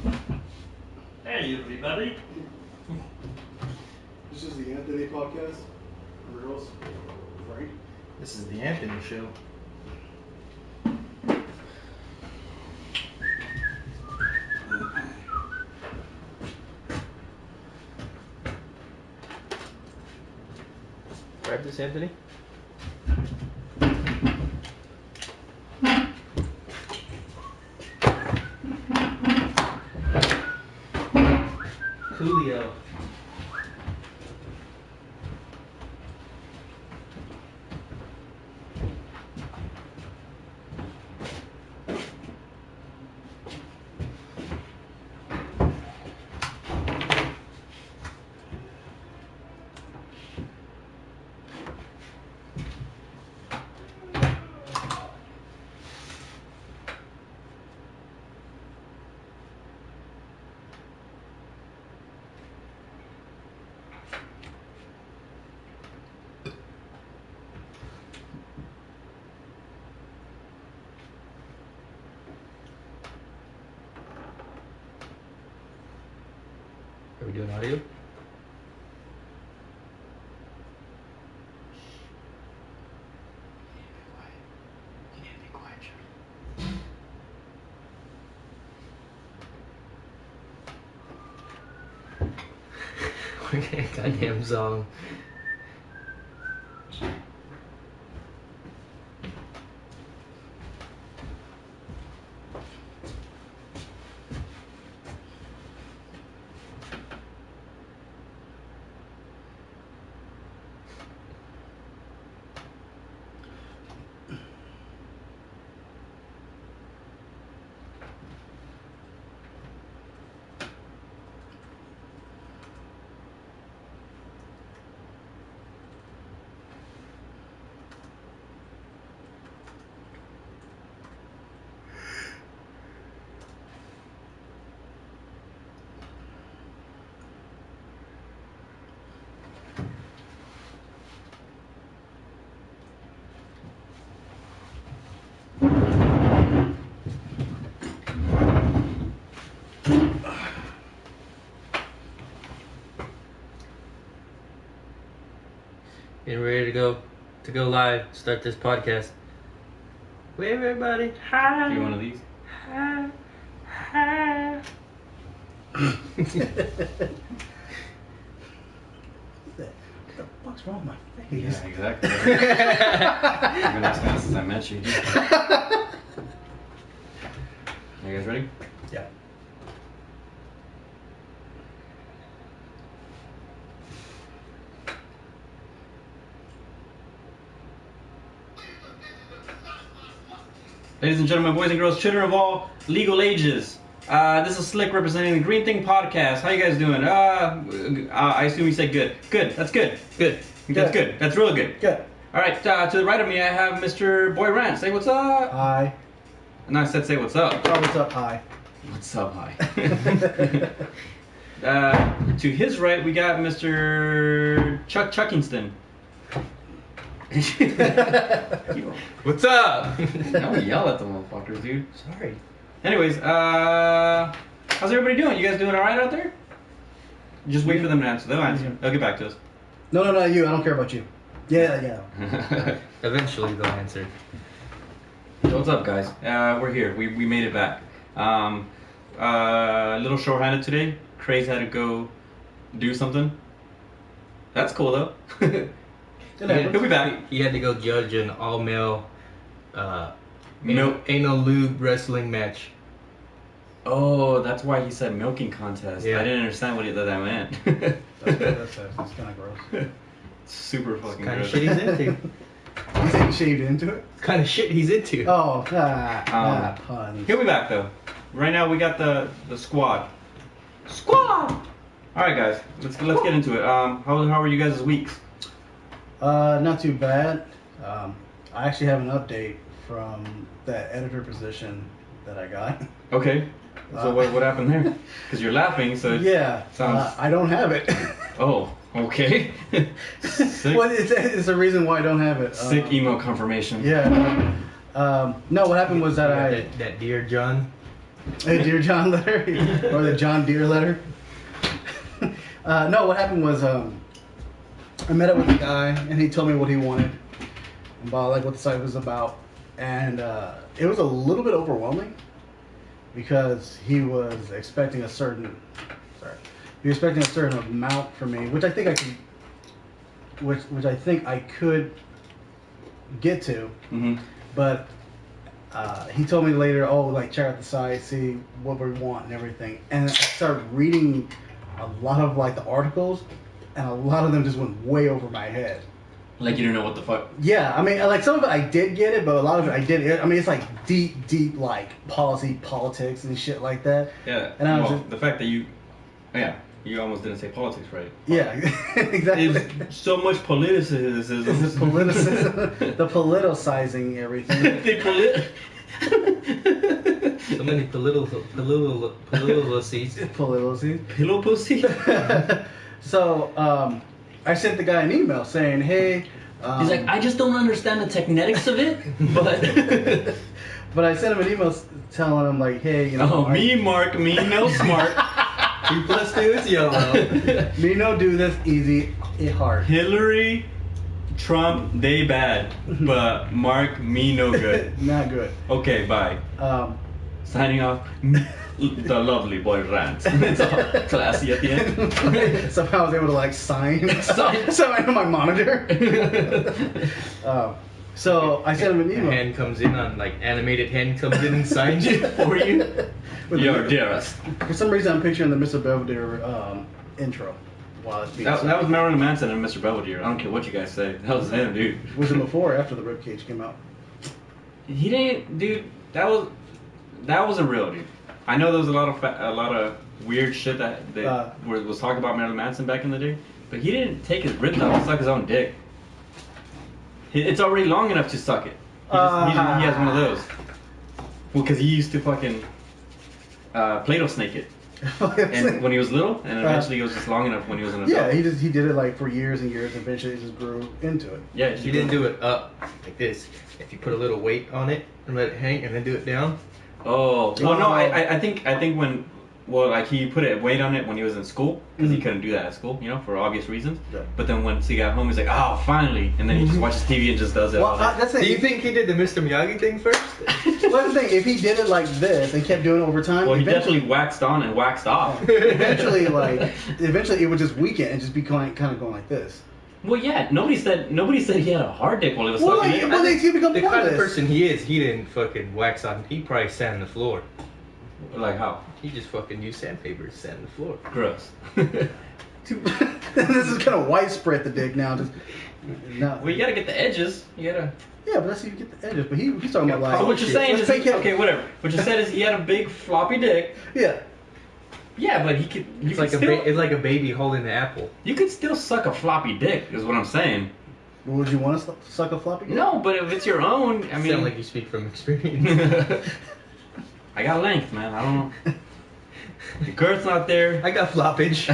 Hey, everybody. This is the Anthony podcast. Girls, Frank. This is the Anthony Show. Grab this, Anthony. Coolio. Are we doing audio? Okay, goddamn song. Getting ready to go live, start this podcast. Wave everybody, hi. Do you want one of these? Hi. Hi. What the fuck's wrong with my face? Yeah, exactly. I've been asking that since I met you. Are you guys ready? Yeah. Ladies and gentlemen, boys and girls, children of all legal ages. This is Slick representing the GTPodcast. How you guys doing? I assume you said good. Good. That's good. Good. That's good. That's real good. Good. All right. To the right of me, I have Mr. Boy Rant. Say what's up. Hi. And I said say what's up. Oh, what's up? Hi. What's up, hi? To his right, we got Mr. Chuckingston. What's up? Don't yell at the motherfuckers, dude. Sorry. Anyways, how's everybody doing? You guys doing alright out there? Just wait for them to answer. They'll answer. They'll get back to us. No, you. I don't care about you. Yeah. Eventually they'll answer. So what's up, guys? We're here. We made it back. A little short-handed today. Craze had to go do something. That's cool though. He'll be back. He had to go judge an all-male anal lube wrestling match. Oh, that's why he said milking contest. Yeah. I didn't understand what that meant. That's kind of gross. Super fucking Kind of gross. shit he's into. You think shaved into it? Kind of shit he's into. Oh, puns. He'll be back though. Right now we got the squad. Squad. All right, guys. Let's get into it. How are you guys' weeks? Not too bad. I actually have an update from that editor position that I got. Okay. So what happened there? Because you're laughing, so Yeah, sounds. I don't have it. Oh, okay. Sick, Well, it's a reason why I don't have it. sick email confirmation. Yeah. No, what happened was that that Dear John. A Dear John letter or the John Deere letter. No, what happened was I met up with the guy and he told me what he wanted about like what the site was about, and it was a little bit overwhelming because he was expecting a certain amount from me, which I think I can, which I think I could get to, but. He told me later, like check out the site, see what we want and everything. And I started reading a lot of like the articles, and a lot of them just went way over my head. Like you don't know what the fuck. Yeah, I mean, like some of it I did get it, but a lot of it I didn't. I mean, it's like deep like politics and shit like that. Yeah. And I was well, the fact that you almost didn't say politics right. Yeah, exactly. There's so much politicism. The politicizing everything. So many political seats. Pillow pussy. So I sent the guy an email saying, "Hey." He's like, I just don't understand the technetics of it, but. But I sent him an email telling him like, "Hey, you know." Mark, me no smart. 2 + 2 is yellow. Me no do this easy, it hard. Hillary, Trump, they bad, but Mark, me no good. Not good. Okay, bye. Signing off. The lovely boy rants. It's all classy at the end. Somehow I was able to like sign on my monitor. So I sent him an email. A hand comes in on like animated hand comes in and signs it for you. Your dearest. For some reason, I'm picturing the Mr. Belvedere intro while it's being. That was Marilyn Manson and Mr. Belvedere. I don't care what you guys say. That was him, dude. Was it before or after the ribcage came out? He didn't, dude. That wasn't real, dude. I know there was a lot of weird shit that was talked about Marilyn Manson back in the day, but he didn't take his ribs out and suck his own dick. It's already long enough to suck it. He has one of those. Well, because he used to fucking Play-Doh snake it. And when he was little, and eventually it was just long enough when he was an adult. Yeah, he did it like for years and years. And eventually, he just grew into it. Yeah, he didn't do it up like this. If you put a little weight on it and let it hang, and then do it down. Oh, well, no, I think when, well, like he put a weight on it when he was in school because he couldn't do that at school, for obvious reasons. Yeah. But then once he got home, he's like, oh, finally, and then he just watches TV and just does it. Well, that's Do you think he did the Mr. Miyagi thing first? Well, the thing, if he did it like this and kept doing it over time, well, he definitely waxed on and waxed off. Eventually it would just weaken and just be kind of going like this. Well, yeah, nobody said he had a hard dick while he was sucking it. Well, he become the kind of pointless. person he is, he didn't fucking wax on. He probably sand the floor. Like how? He just fucking used sandpaper to sand the floor. Gross. This is kind of widespread the dick now. Well, you gotta get the edges. You gotta. Yeah, but that's how you get the edges. But he's talking about like. So what you're saying is, fake it. okay, whatever. What you said is he had a big floppy dick. Yeah. Yeah, but he could. It's like it's like a baby holding an apple. You could still suck a floppy dick, is what I'm saying. Would you want to suck a floppy dick? No, but if it's your own, I mean. Sound like you speak from experience. I got length, man. I don't know. The girth's not there. I got floppage.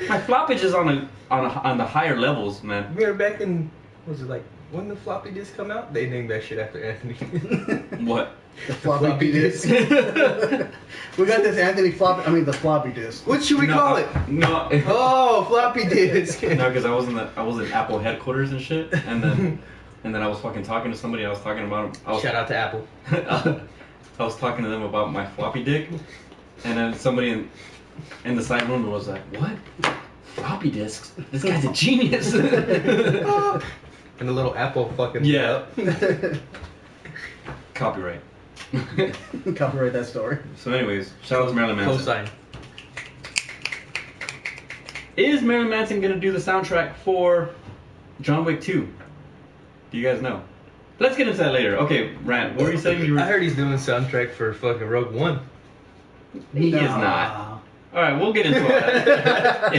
My floppage is on the higher levels, man. Remember back in, was it like, when the floppy disk come out? They named that shit after Anthony. What? The floppy disk. We got this the floppy disk. What should we call it? No. Oh, floppy disk. No, because I was in Apple headquarters and shit, and then I was fucking talking to somebody. I was talking about. Shout out to Apple. I was talking to them about my floppy dick, and then somebody in the side room was like, "What? Floppy disks? This guy's a genius." And the little Apple fucking Copyright. Copyright that story. So, anyways, shout out to Marilyn Manson. Cosign. Is Marilyn Manson gonna do the soundtrack for John Wick 2? Do you guys know? Let's get into that later. Okay, Rand, what were you saying? I heard he's doing soundtrack for fucking Rogue One. He is not. All right, we'll get into all that.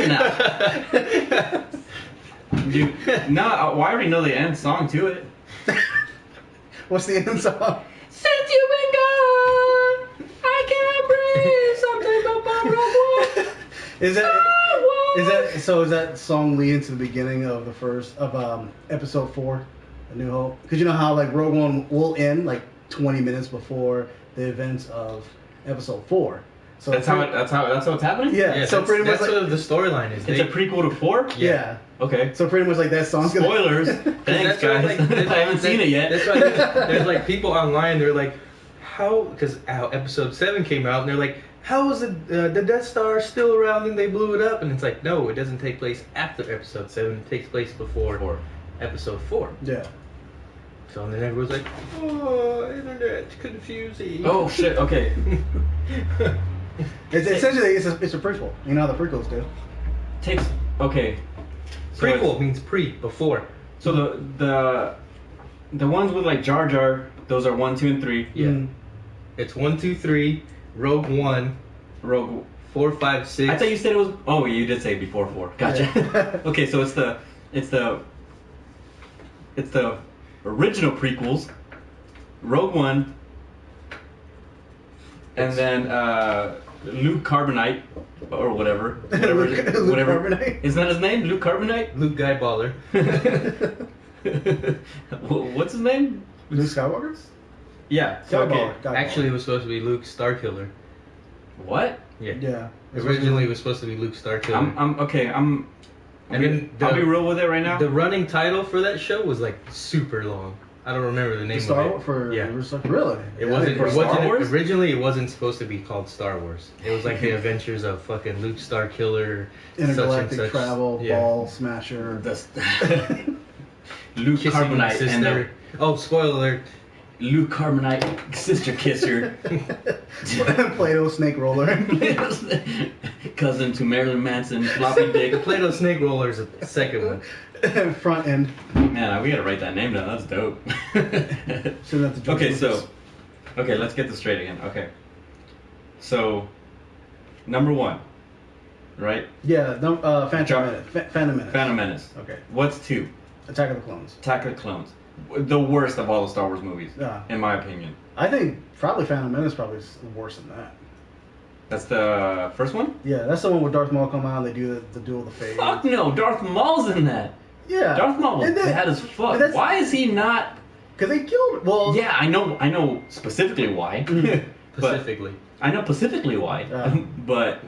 No. Dude, no, I already know the end song to it. What's the end song? Since you've been gone, I can't breathe. Something about Rogue One. Is that song lead into the beginning of the first of episode 4, A New Hope? Because you know how like Rogue One will end like 20 minutes before the events of Episode 4. So That's how it's happening. Yeah. So pretty much that's what the storyline is. It's a prequel to 4. Yeah. Okay. So pretty much like that song's Spoilers. Thanks, guys. I haven't seen it yet. That's why there's like people online. They're like, how? Because Episode 7 came out, and they're like, how is the Death Star still around and they blew it up? And it's like, no, it doesn't take place after Episode 7. It takes place before Episode 4. Yeah. So then everyone's like, oh, internet's confusing. Oh shit. Okay. It's essentially it's a prequel. You know how the prequels do. Okay. So Prequel means before. So the ones with like Jar Jar, those are 1, 2, and 3. Yeah. Mm. It's 1, 2, 3, Rogue One, Rogue. 4, 5, 6. I thought you said it was. Oh, you did say before 4. Gotcha. Yeah. Okay, so it's the original prequels, Rogue One, and then Luke Carbonite or whatever. Luke Carbonite? Isn't that his name? Luke Carbonite? Luke Guy Baller. What's his name? Luke Skywalker? Yeah. So, okay. Actually, it was supposed to be Luke Starkiller. What? Yeah. Yeah. Originally, it was supposed to be Luke Starkiller. I'll be real with it right now. The running title for that show was like super long. I don't remember the name Star of it. Wars for yeah. Really? It wasn't. for Star Wars? Originally, it wasn't supposed to be called Star Wars. It was like the adventures of fucking Luke Starkiller, Intergalactic such and such. travel, Yeah. ball smasher. Luke Kissing Carbonite my sister. and Oh, spoiler alert! Luke Carbonite sister kisser. Play-Doh snake roller. Cousin to Marilyn Manson, floppy dick. The Play-Doh snake roller is the second one. Front end. Man, we gotta write that name down. That's dope. Send that to George Okay, Lucas. let's get this straight again. Okay, so number 1, right? Yeah, no, Phantom Menace. Phantom Menace. Okay. What's 2? Attack of the Clones. Attack of the Clones. The worst of all the Star Wars movies, in my opinion. I think probably Phantom Menace probably is worse than that. That's the first one? Yeah, that's the one where Darth Maul come out and they do the duel of the Fates. Fuck no, Darth Maul's in that. Yeah. Darth Maul was bad as fuck. Why is he not? Because they killed. Well. Yeah, I know specifically why. Specifically. I know specifically why, but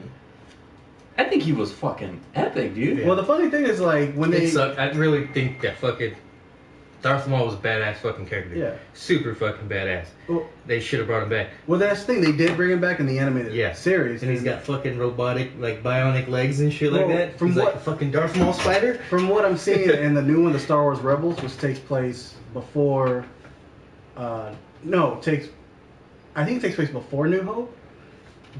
I think he was fucking epic, dude. Yeah. Well, the funny thing is, like, when It sucked. I really think that fucking Darth Maul was a badass fucking character. Yeah. Super fucking badass. Well, They should have brought him back. well, that's the thing. They did bring him back in the animated series. And he's got fucking robotic, like, bionic legs and shit like that. From He's what, like a fucking Darth Maul spider. From what I'm seeing in the new one, the Star Wars Rebels, which takes place before... I think it takes place before New Hope.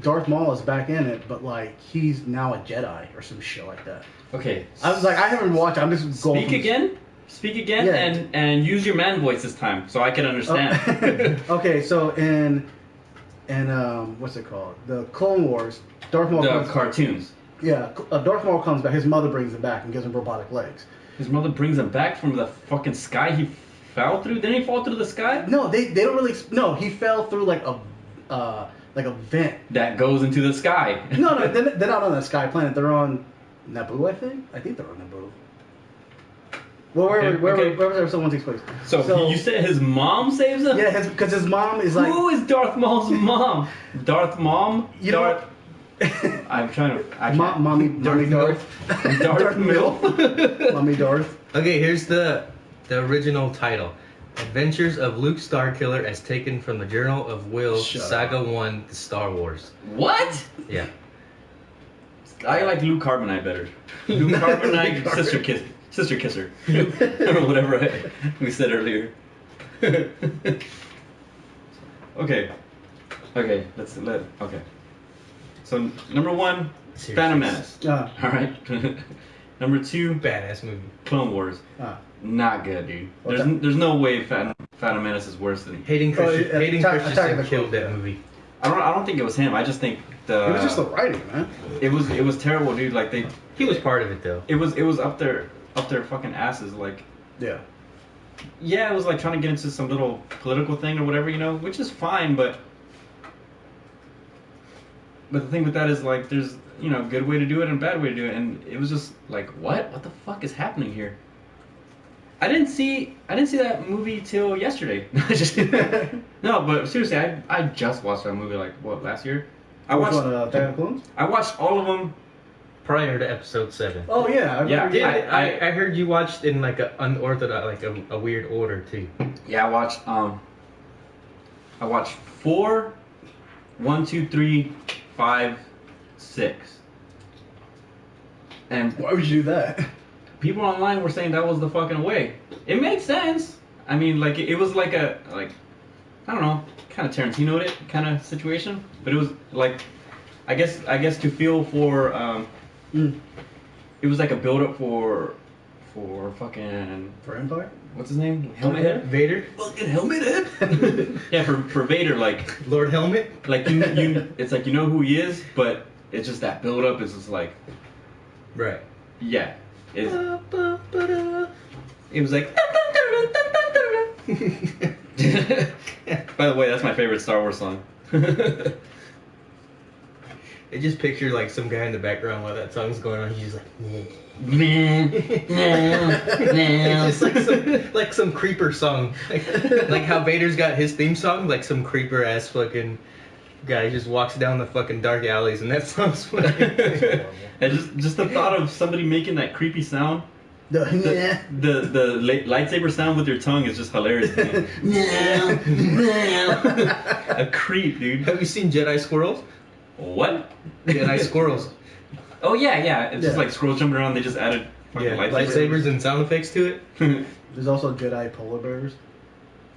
Darth Maul is back in it, but, like, he's now a Jedi or some shit like that. Okay. I was like, I haven't watched it. I'm just going... Speak again, and use your man voice this time so I can understand. Okay, so in what's it called? The Clone Wars, Darth Maul the cartoons. Yeah, Darth Maul comes back. His mother brings him back and gives him robotic legs. His mother brings him back from the fucking sky he fell through. Didn't he fall through the sky? No, they don't really. No, he fell through like a vent that goes into the sky. No, they're not on that sky planet. They're on Naboo, I think. I think they're on Naboo. Well, wherever someone takes place. So you said his mom saves him? Yeah, because his mom is like... Who is Darth Maul's mom? Darth Mom? You know... I'm trying to... Mommy Darth. Darth Milf? Mommy Darth. Okay, here's the original title. Adventures of Luke Starkiller as taken from the Journal of Will, Saga 1, The Star Wars. What? Yeah. I like Luke Carbonite better. Luke Carbonite, Sister Kisser. Or whatever we said earlier. Okay. Okay. So number 1, Phantom Menace. Alright. Number 2, badass movie. Clone Wars. Not good, dude. There's no way Phantom Menace is worse than Hayden Christensen killed that movie. I don't think it was him. I just think it was just the writing, man. It was terrible, dude. Like he was part of it though. It was up their fucking asses, like. Yeah. Yeah, it was like trying to get into some little political thing or whatever, which is fine, but the thing with that is like there's a good way to do it and a bad way to do it, and it was just like what the fuck is happening here? I didn't see that movie till yesterday. Just no, but seriously, I just watched that movie like what last year. I watched Attack of the Clones. I watched all of them prior to episode 7. Oh yeah, I heard you watched in like a unorthodox, like a weird order too. Yeah, I watched 4, 1, 2, 3, 5, 6. And why would you do that? people online were saying that was the fucking way. It made sense. I mean, like it was like I don't know, kind of Tarantino it kind of situation, but it was like, I guess to feel for it was like a build up for fucking Empire. What's his name? Helmet Head? Vader. Fucking Helmet Head. Yeah, for Vader, like Lord Helmet. like you it's like you know who he is, but it's just that build up is just like Right. yeah. It was like. By the way, that's my favorite Star Wars song. I just picture like some guy in the background while that song's going on. He's just like, it's just like some creeper song, like how Vader's got his theme song, like some creeper ass fucking guy just walks down the fucking dark alleys and that song's playing. And just the thought of somebody making that creepy sound. The lightsaber sound with your tongue is just hilarious. A creep, dude. Have you seen Jedi squirrels? What? Jedi squirrels. Oh yeah. It's just like squirrels jumping around. They just added lightsabers and sound effects to it. There's also Jedi polar bears.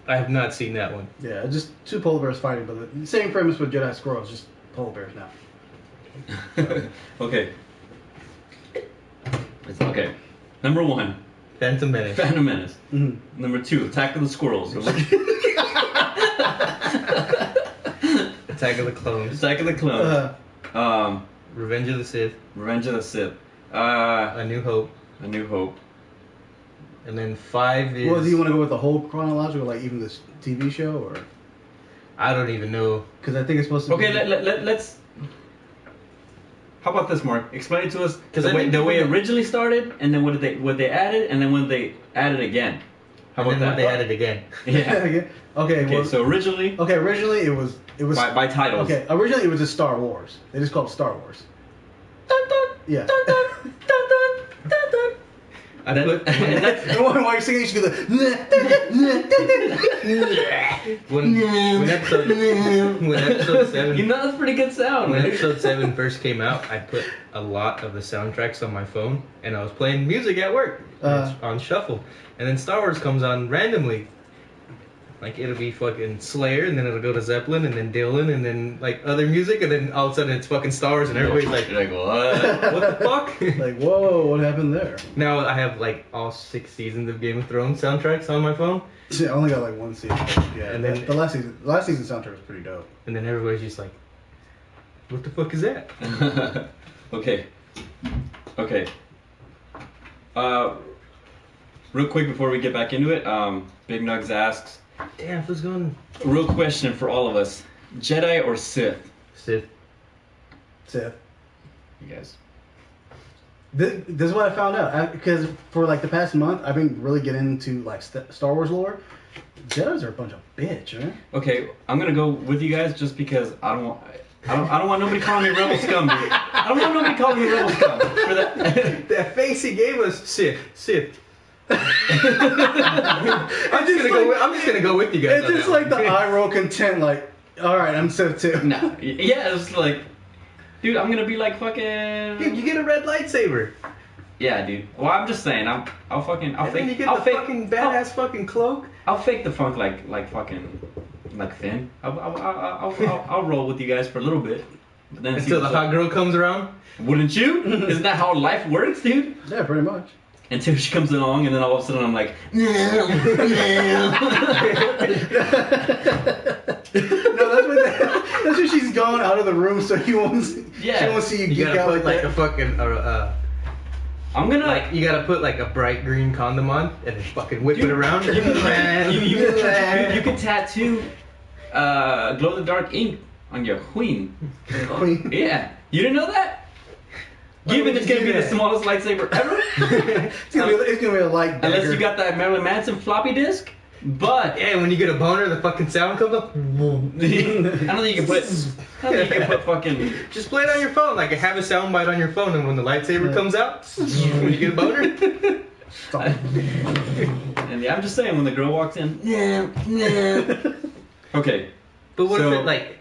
I have not seen that one. Yeah, just 2 polar bears fighting, but the same premise with Jedi squirrels, just polar bears now. Okay. Okay. Number 1. Phantom Menace. Mm-hmm. Number 2, Attack of the Squirrels. Attack of the Clones. Attack of the Clones. Revenge of the Sith. A New Hope. And then 5 is... Well, do you want to go with the whole chronological, like even this TV show, or...? I don't even know. Because I think it's supposed to be... Okay, let's... How about this, Mark? Explain it to us Because the way it originally started, and then what they added, and then when they added again. How about that? When they added again. Yeah. Okay. Well, so originally. Okay, originally it was by titles. Okay, originally it was just Star Wars. They just called it Star Wars. Dun, dun, Yeah. dun, dun, dun, dun, dun, dun. Why are you singing? You should do when episode 7... You know that's a pretty good sound. When episode 7 first came out, I put a lot of the soundtracks on my phone, and I was playing music at work on shuffle. And then Star Wars comes on randomly. Like, it'll be fucking Slayer, and then it'll go to Zeppelin, and then Dylan, and then, like, other music, and then all of a sudden it's fucking Star Wars, and everybody's like, what the fuck? Like, whoa, what happened there? Now I have, like, all 6 seasons of Game of Thrones soundtracks on my phone. Yeah, I only got, like, 1 season. Yeah, and then the last season soundtrack was pretty dope. And then everybody's just like, what the fuck is that? Okay. Real quick before we get back into it, Big Nugs asks, Damn, who's going? real question for all of us: Jedi or Sith? Sith. Sith. You guys. This is what I found out, because for like the past month, I've been really getting into like Star Wars lore. Jedis are a bunch of bitch, man. Okay, I'm gonna go with you guys just because I don't want nobody calling me rebel scum, dude. I don't want nobody calling me rebel scum for that. That face he gave us, Sith. I'm just gonna go with you guys. It's just like the eye roll content, like, all right, I'm Sith too. No, yeah, it's like, dude, I'm gonna be like fucking. Dude, you get a red lightsaber. Yeah, dude. Well, I'm just saying, I'll fake. Then you get I'll the fake, fucking badass fucking cloak. I'll fake the funk like fucking like Finn. I'll roll with you guys for a little bit, but then Until the hot girl comes around. Wouldn't you? Isn't that how life works, dude? Yeah, pretty much. Until she comes along, and then all of a sudden I'm like, no. No, that's when she's gone out of the room, so she won't see you geek gotta out put like a fucking I'm gonna like you gotta put like a bright green condom on and then fucking whip it around. You can tattoo glow in the dark ink on your queen. Queen. Yeah, you didn't know that? Given would it's you gonna do be the that? smallest lightsaber ever. It's gonna be a light dagger. Unless you got that Marilyn Manson floppy disk. But Yeah, when you get a boner, the fucking sound comes up. I don't think you can put fucking. Just play it on your phone. Like, have a soundbite on your phone, and when the lightsaber comes out, when you get a boner. And yeah, I'm just saying, when the girl walks in, okay. But what So- if it like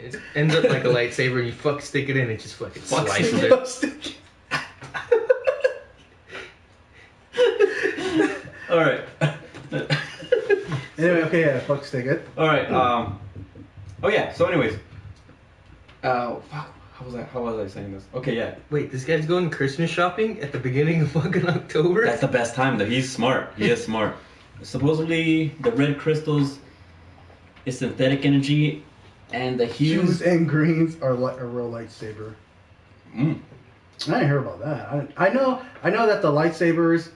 it ends up like a lightsaber and you stick it in and just fucking Fuck slices stick it? All right. Anyway, okay, yeah, fuck stick it. All right. Oh yeah. So, anyways. Fuck. How was I saying this? Okay, yeah. Wait, this guy's going Christmas shopping at the beginning of fucking October? That's the best time, though. He's smart. He is smart. Supposedly, the red crystals is synthetic energy, and the hues. Hues and greens are a real lightsaber. Mm. I didn't hear about that. I know that the lightsabers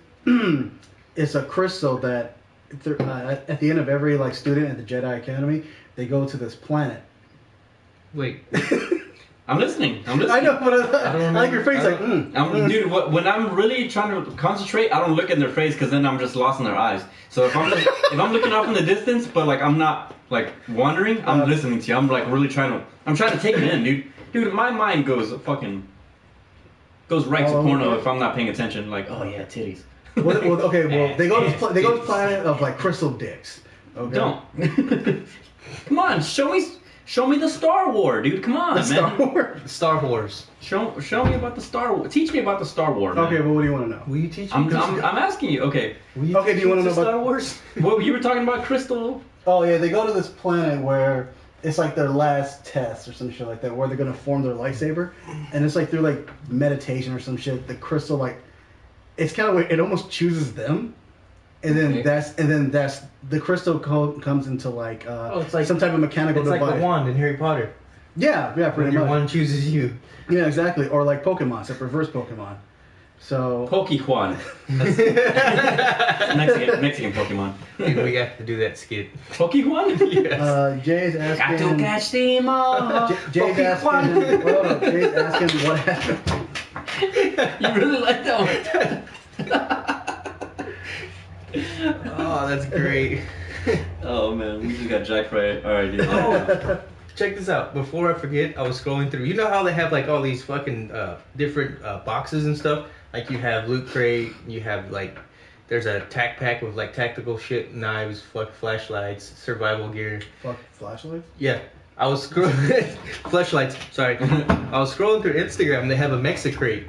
is a crystal that at the end of every like student at the Jedi Academy, they go to this planet. Wait. I'm listening. I know, but I don't I like your face, I like, don't- Dude, when I'm really trying to concentrate, I don't look in their face because then I'm just lost in their eyes. So if I'm looking off in the distance, but like I'm not like wandering, I'm listening to you. I'm like really trying to take it in, dude. Dude, my mind goes right to porno if I'm not paying attention. Like, oh yeah, titties. they go to the planet of like crystal dicks. Okay. Don't. Come on, show me the Star Wars, dude. Come on, man. Star Wars. Star Wars. Show me about the Star Wars. Teach me about the Star Wars. Man. Okay, but what do you want to know? Will you teach me? I'm asking you. Okay. Okay, do you want to know Star about Wars? Well, you were talking about crystal. Oh yeah, they go to this planet where it's like their last test or some shit like that, where they're gonna form their lightsaber, and it's like through like meditation or some shit. The crystal like, it's kind of weird. It almost chooses them, and then that's the crystal comes into like it's like some type of mechanical It's device. like the wand in Harry Potter. Yeah, When pretty your much. wand chooses you. Yeah, exactly. Or like Pokemon, except reverse Pokemon. So. Pokemon. Mexican Pokemon. Dude, we got to do that skit. Pokemon? Yes. Jay's Got asking. to catch them all. Jay's asking. Hold on, Jay's asking what happened. You really like that one? Oh, that's great. Oh man, we just got jacked right. Alright, dude. Oh, check this out. Before I forget, I was scrolling through. You know how they have like all these fucking different boxes and stuff? Like you have Loot Crate, you have like, there's a tac pack with like tactical shit, knives, flashlights, survival gear. Fuck flashlights? Yeah. I was scrolling, flashlights, sorry. I was scrolling through Instagram, they have a Mexicrate.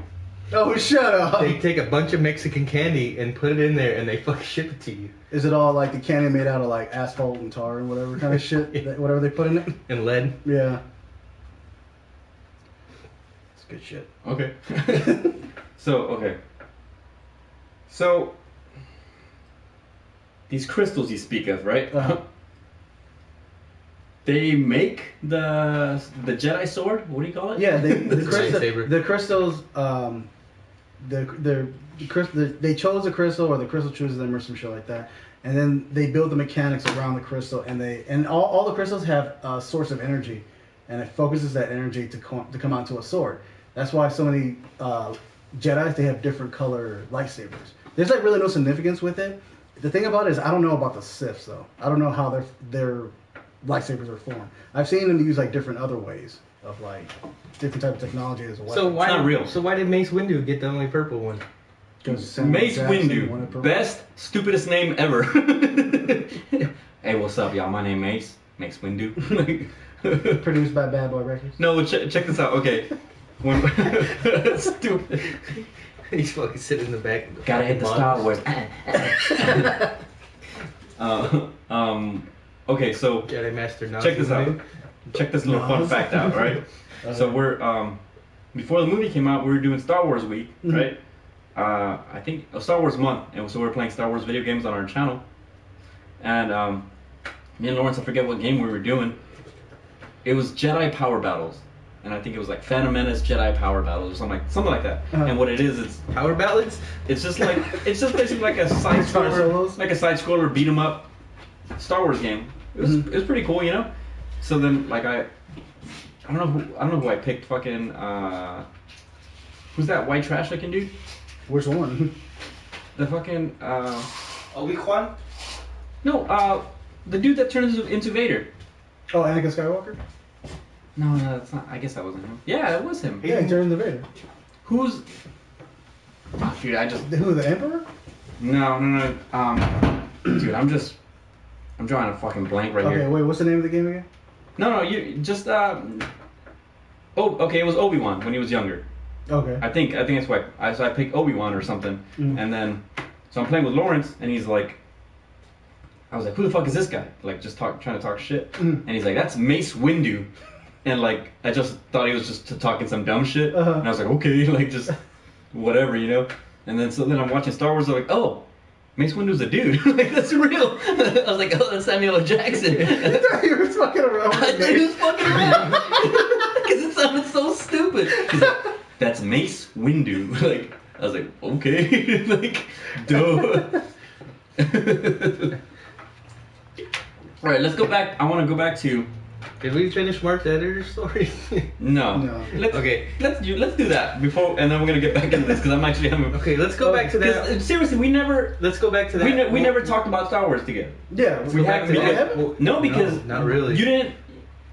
Oh, shut up! They take a bunch of Mexican candy and put it in there and they fucking ship it to you. Is it all like the candy made out of like asphalt and tar and whatever kind of shit? Whatever they put in it? And lead. Yeah. It's good shit. Okay. Okay. So, these crystals you speak of, right? Uh-huh. They make the Jedi sword? What do you call it? Yeah, Lightsaber. the crystals, they chose the crystal or the crystal chooses them or some shit like that. And then they build the mechanics around the crystal and all the crystals have a source of energy and it focuses that energy to come onto a sword. That's why so many Jedis, they have different color lightsabers. There's like really no significance with it. The thing about it is I don't know about the Siths though. I don't know how their lightsabers are formed. I've seen them use like different other ways of like different type of technology as well. So why not real. So why did Mace Windu get the only purple one? Mace Windu. Best, stupidest name ever. Hey, what's up, y'all? My name Mace. Mace Windu. Produced by Bad Boy Records. No, check this out. Okay. Stupid. He's fucking sitting in the back. Gotta hit the Star Wars. Okay, so Jedi Master Nazi check this out. Windu. Check this little fun fact out, right? So we're before the movie came out, we were doing Star Wars week, right? I think Star Wars month, and so we were playing Star Wars video games on our channel. And me and Lawrence, I forget what game we were doing. It was Jedi Power Battles, and I think it was like Phantom Menace Jedi Power Battles or something like that. And what it is, it's Power ballads? it's just basically like a side scroller, beat 'em up Star Wars game. It was pretty cool, you know. So then like I don't know who I picked. Fucking Who's that white trash looking dude? Which one? The fucking Obi-Wan? no, the dude that turns into Vader. Oh, Anakin Skywalker? No, that's not. I guess that wasn't him. Yeah, it was him. Yeah, he turned into Vader. Who's? Oh, dude, I just. Who, the Emperor? No. Dude, I'm drawing a fucking blank right here. Okay, wait, what's the name of the game again? No, you just Oh, okay, it was Obi-Wan when he was younger. Okay. I think that's why. So I picked Obi-Wan or something, and then so I'm playing with Lawrence, and he's like, I was like, who the fuck is this guy? Like, just trying to talk shit, and he's like, that's Mace Windu, and like, I just thought he was just talking some dumb shit, and I was like, okay, like just whatever, you know. And then I'm watching Star Wars, I'm like, oh, Mace Windu's a dude. Like, that's real. I was like, oh, that's Samuel L. Jackson. You thought he was fucking around with I thought he was fucking around. Because it sounded so stupid. He's like, that's Mace Windu. Like, I was like, okay. Like, duh. Alright, let's go back. I want to go back to... Did we finish Mark's editor story? No. Let's do that before, and then we're gonna get back into this because I'm actually having. Okay, let's go back to that. Seriously, we never. Let's go back to that. We never talked about Star Wars together. Yeah, Let's go back to that. Well, No, because not really. You didn't.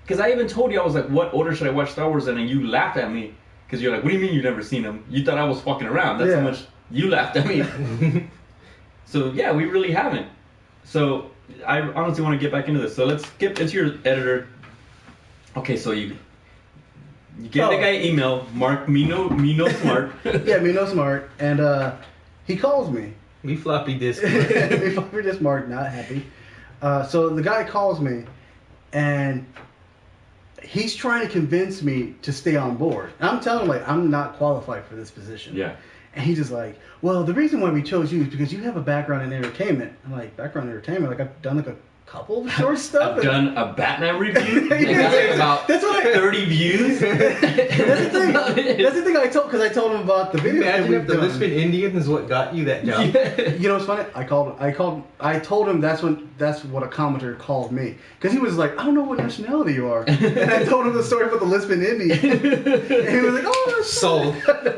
Because I even told you, I was like, "What order should I watch Star Wars in?" And you laughed at me because you're like, "What do you mean you've never seen them?" You thought I was fucking around. That's how much you laughed at me. So yeah, we really haven't. So I honestly want to get back into this. So let's get into your editor. Okay, so you get the guy an email, Mark me no smart. Yeah, me no smart, and he calls me. Me floppy disk. Me floppy disk Mark, not happy. So the guy calls me, and he's trying to convince me to stay on board. And I'm telling him, like, I'm not qualified for this position. Yeah. And he's just like, well, the reason why we chose you is because you have a background in entertainment. I'm like, background in entertainment? Like, I've done like a couple of short stuff. I've done a Batman review. I got like about 30 views. That's the thing I told, because I told him about the video. Imagine if the Lisbon Indian is what got you that job. Yeah. You know what's funny? I told him that's what a commenter called me, because he was like, I don't know what nationality you are, and I told him the story about the Lisbon Indian, and he was like, oh, sold.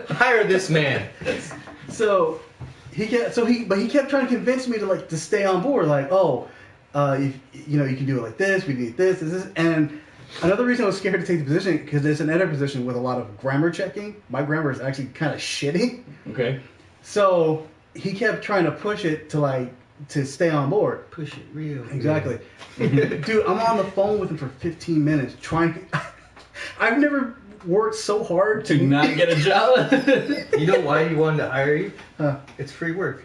Hire this man. So he kept trying to convince me to stay on board, like, oh. You can do it like this. We need this, and another reason I was scared to take the position because it's an editor position with a lot of grammar checking. My grammar is actually kind of shitty. Okay. So he kept trying to push it to stay on board. Push it real. Exactly. Dude, I'm on the phone with him for 15 minutes trying. I've never worked so hard to not get a job. You know why he wanted to hire you? Huh. It's free work.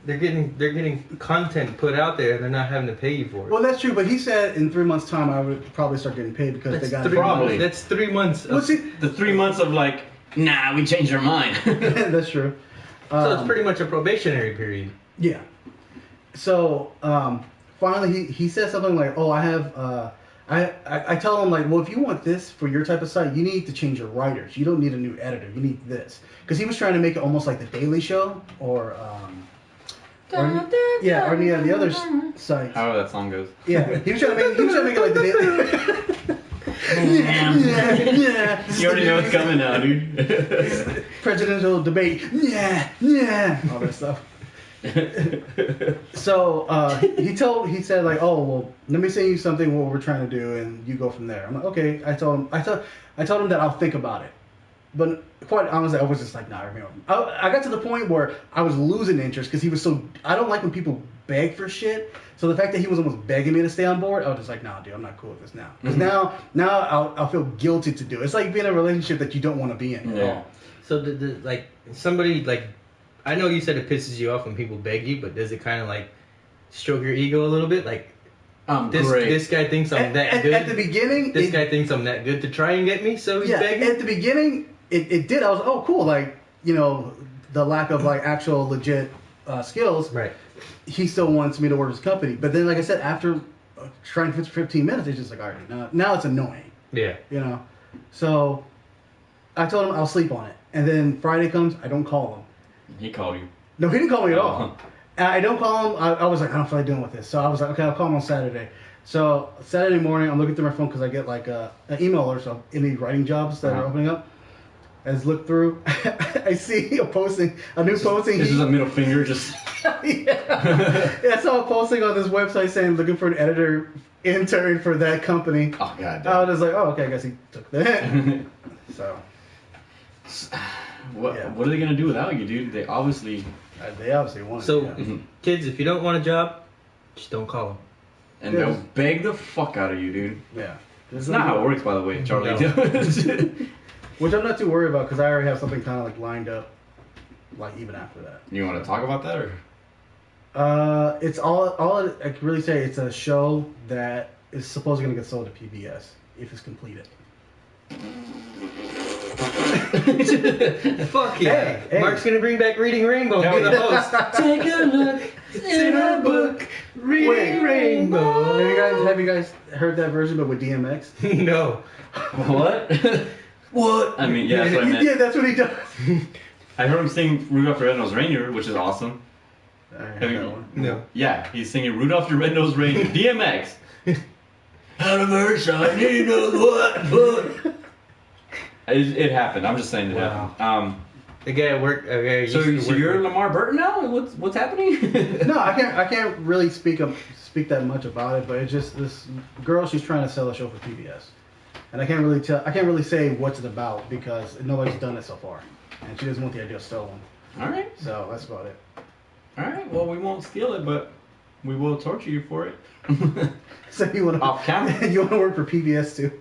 They're getting content put out there, and they're not having to pay you for it. Well, that's true, but he said in 3 months' time I would probably start getting paid because they got probably. That's 3 months. The 3 months of like, nah, we changed our mind. That's true. So it's pretty much a probationary period. Yeah. So finally, he said something like, "Oh, I have." I tell him like, "Well, if you want this for your type of site, you need to change your writers. You don't need a new editor. You need this." Because he was trying to make it almost like the Daily Show or any of the other sites. However that song goes. Yeah, he was trying to make it like the yeah. You already know what's coming now, dude. Presidential debate. Yeah, all that stuff. So he said like, oh well, let me send you something what we're trying to do, and you go from there. I'm like, okay. I told him that I'll think about it. But quite honestly, I was just like, nah, I got to the point where I was losing interest because he was so. I don't like when people beg for shit. So the fact that he was almost begging me to stay on board, I was just like, nah, dude, I'm not cool with this now. Because now I'll feel guilty to do it. It's like being in a relationship that you don't want to be in. Yeah. So somebody I know you said it pisses you off when people beg you, but does it kind of stroke your ego a little bit? Like, this guy thinks I'm that good. At the beginning, this guy thinks I'm that good to try and get me, so he's begging. At the beginning, it did. I was oh cool, the lack of actual legit skills. Right. He still wants me to work his company, but then like I said, after trying for 15 minutes, it's just like, all right, now it's annoying. Yeah. So I told him I'll sleep on it, and then Friday comes, I don't call him. He called you. No, he didn't call me at all. And I don't call him. I was like, I don't feel like dealing with this. So I was like, okay, I'll call him on Saturday. So Saturday morning, I'm looking through my phone because I get an email or so any writing jobs that are opening up. as look through, I see a new posting. This is a middle finger, just. Yeah, I saw a posting on this website saying looking for an editor intern for that company. Oh god. I was like, oh, okay, I guess he took the hint. So. What Yeah. What are they gonna do without you, dude? They obviously Want. So, Yeah. kids, if you don't want a job, just don't call them. and they'll beg the fuck out of you, dude. Yeah. It's not how it works, by the way, Charlie. No. Which I'm not too worried about because I already have something kind of like lined up, like even after that. You want to talk about that, or? It's all I can really say. It's a show that is supposedly going to get sold to PBS if it's completed. Fuck yeah. Hey. Mark's gonna bring back Reading Rainbow and be the host. Take a look in a book, Reading Rainbow. Have you guys heard that version but with DMX? No. What? What? I mean, yeah, that's what I meant. Yeah, that's what he does. I heard him sing Rudolph the Red-Nosed Reindeer, which is awesome. I heard Have you- that one. No. Yeah, he's singing Rudolph the Red-Nosed Reindeer. DMX. Anniversary, you know what? It happened. I'm just saying it happened. The guy at work. So you're Lamar Burton now? What's happening? No, I can't really speak that much about it, but it's just this girl. She's trying to sell a show for PBS, and I can't really say what's it about because nobody's done it so far, and she doesn't want the idea stolen. All right. So that's about it. All right. Well, we won't steal it, but we will torture you for it. So you want to Off camera? You want to work for PBS too?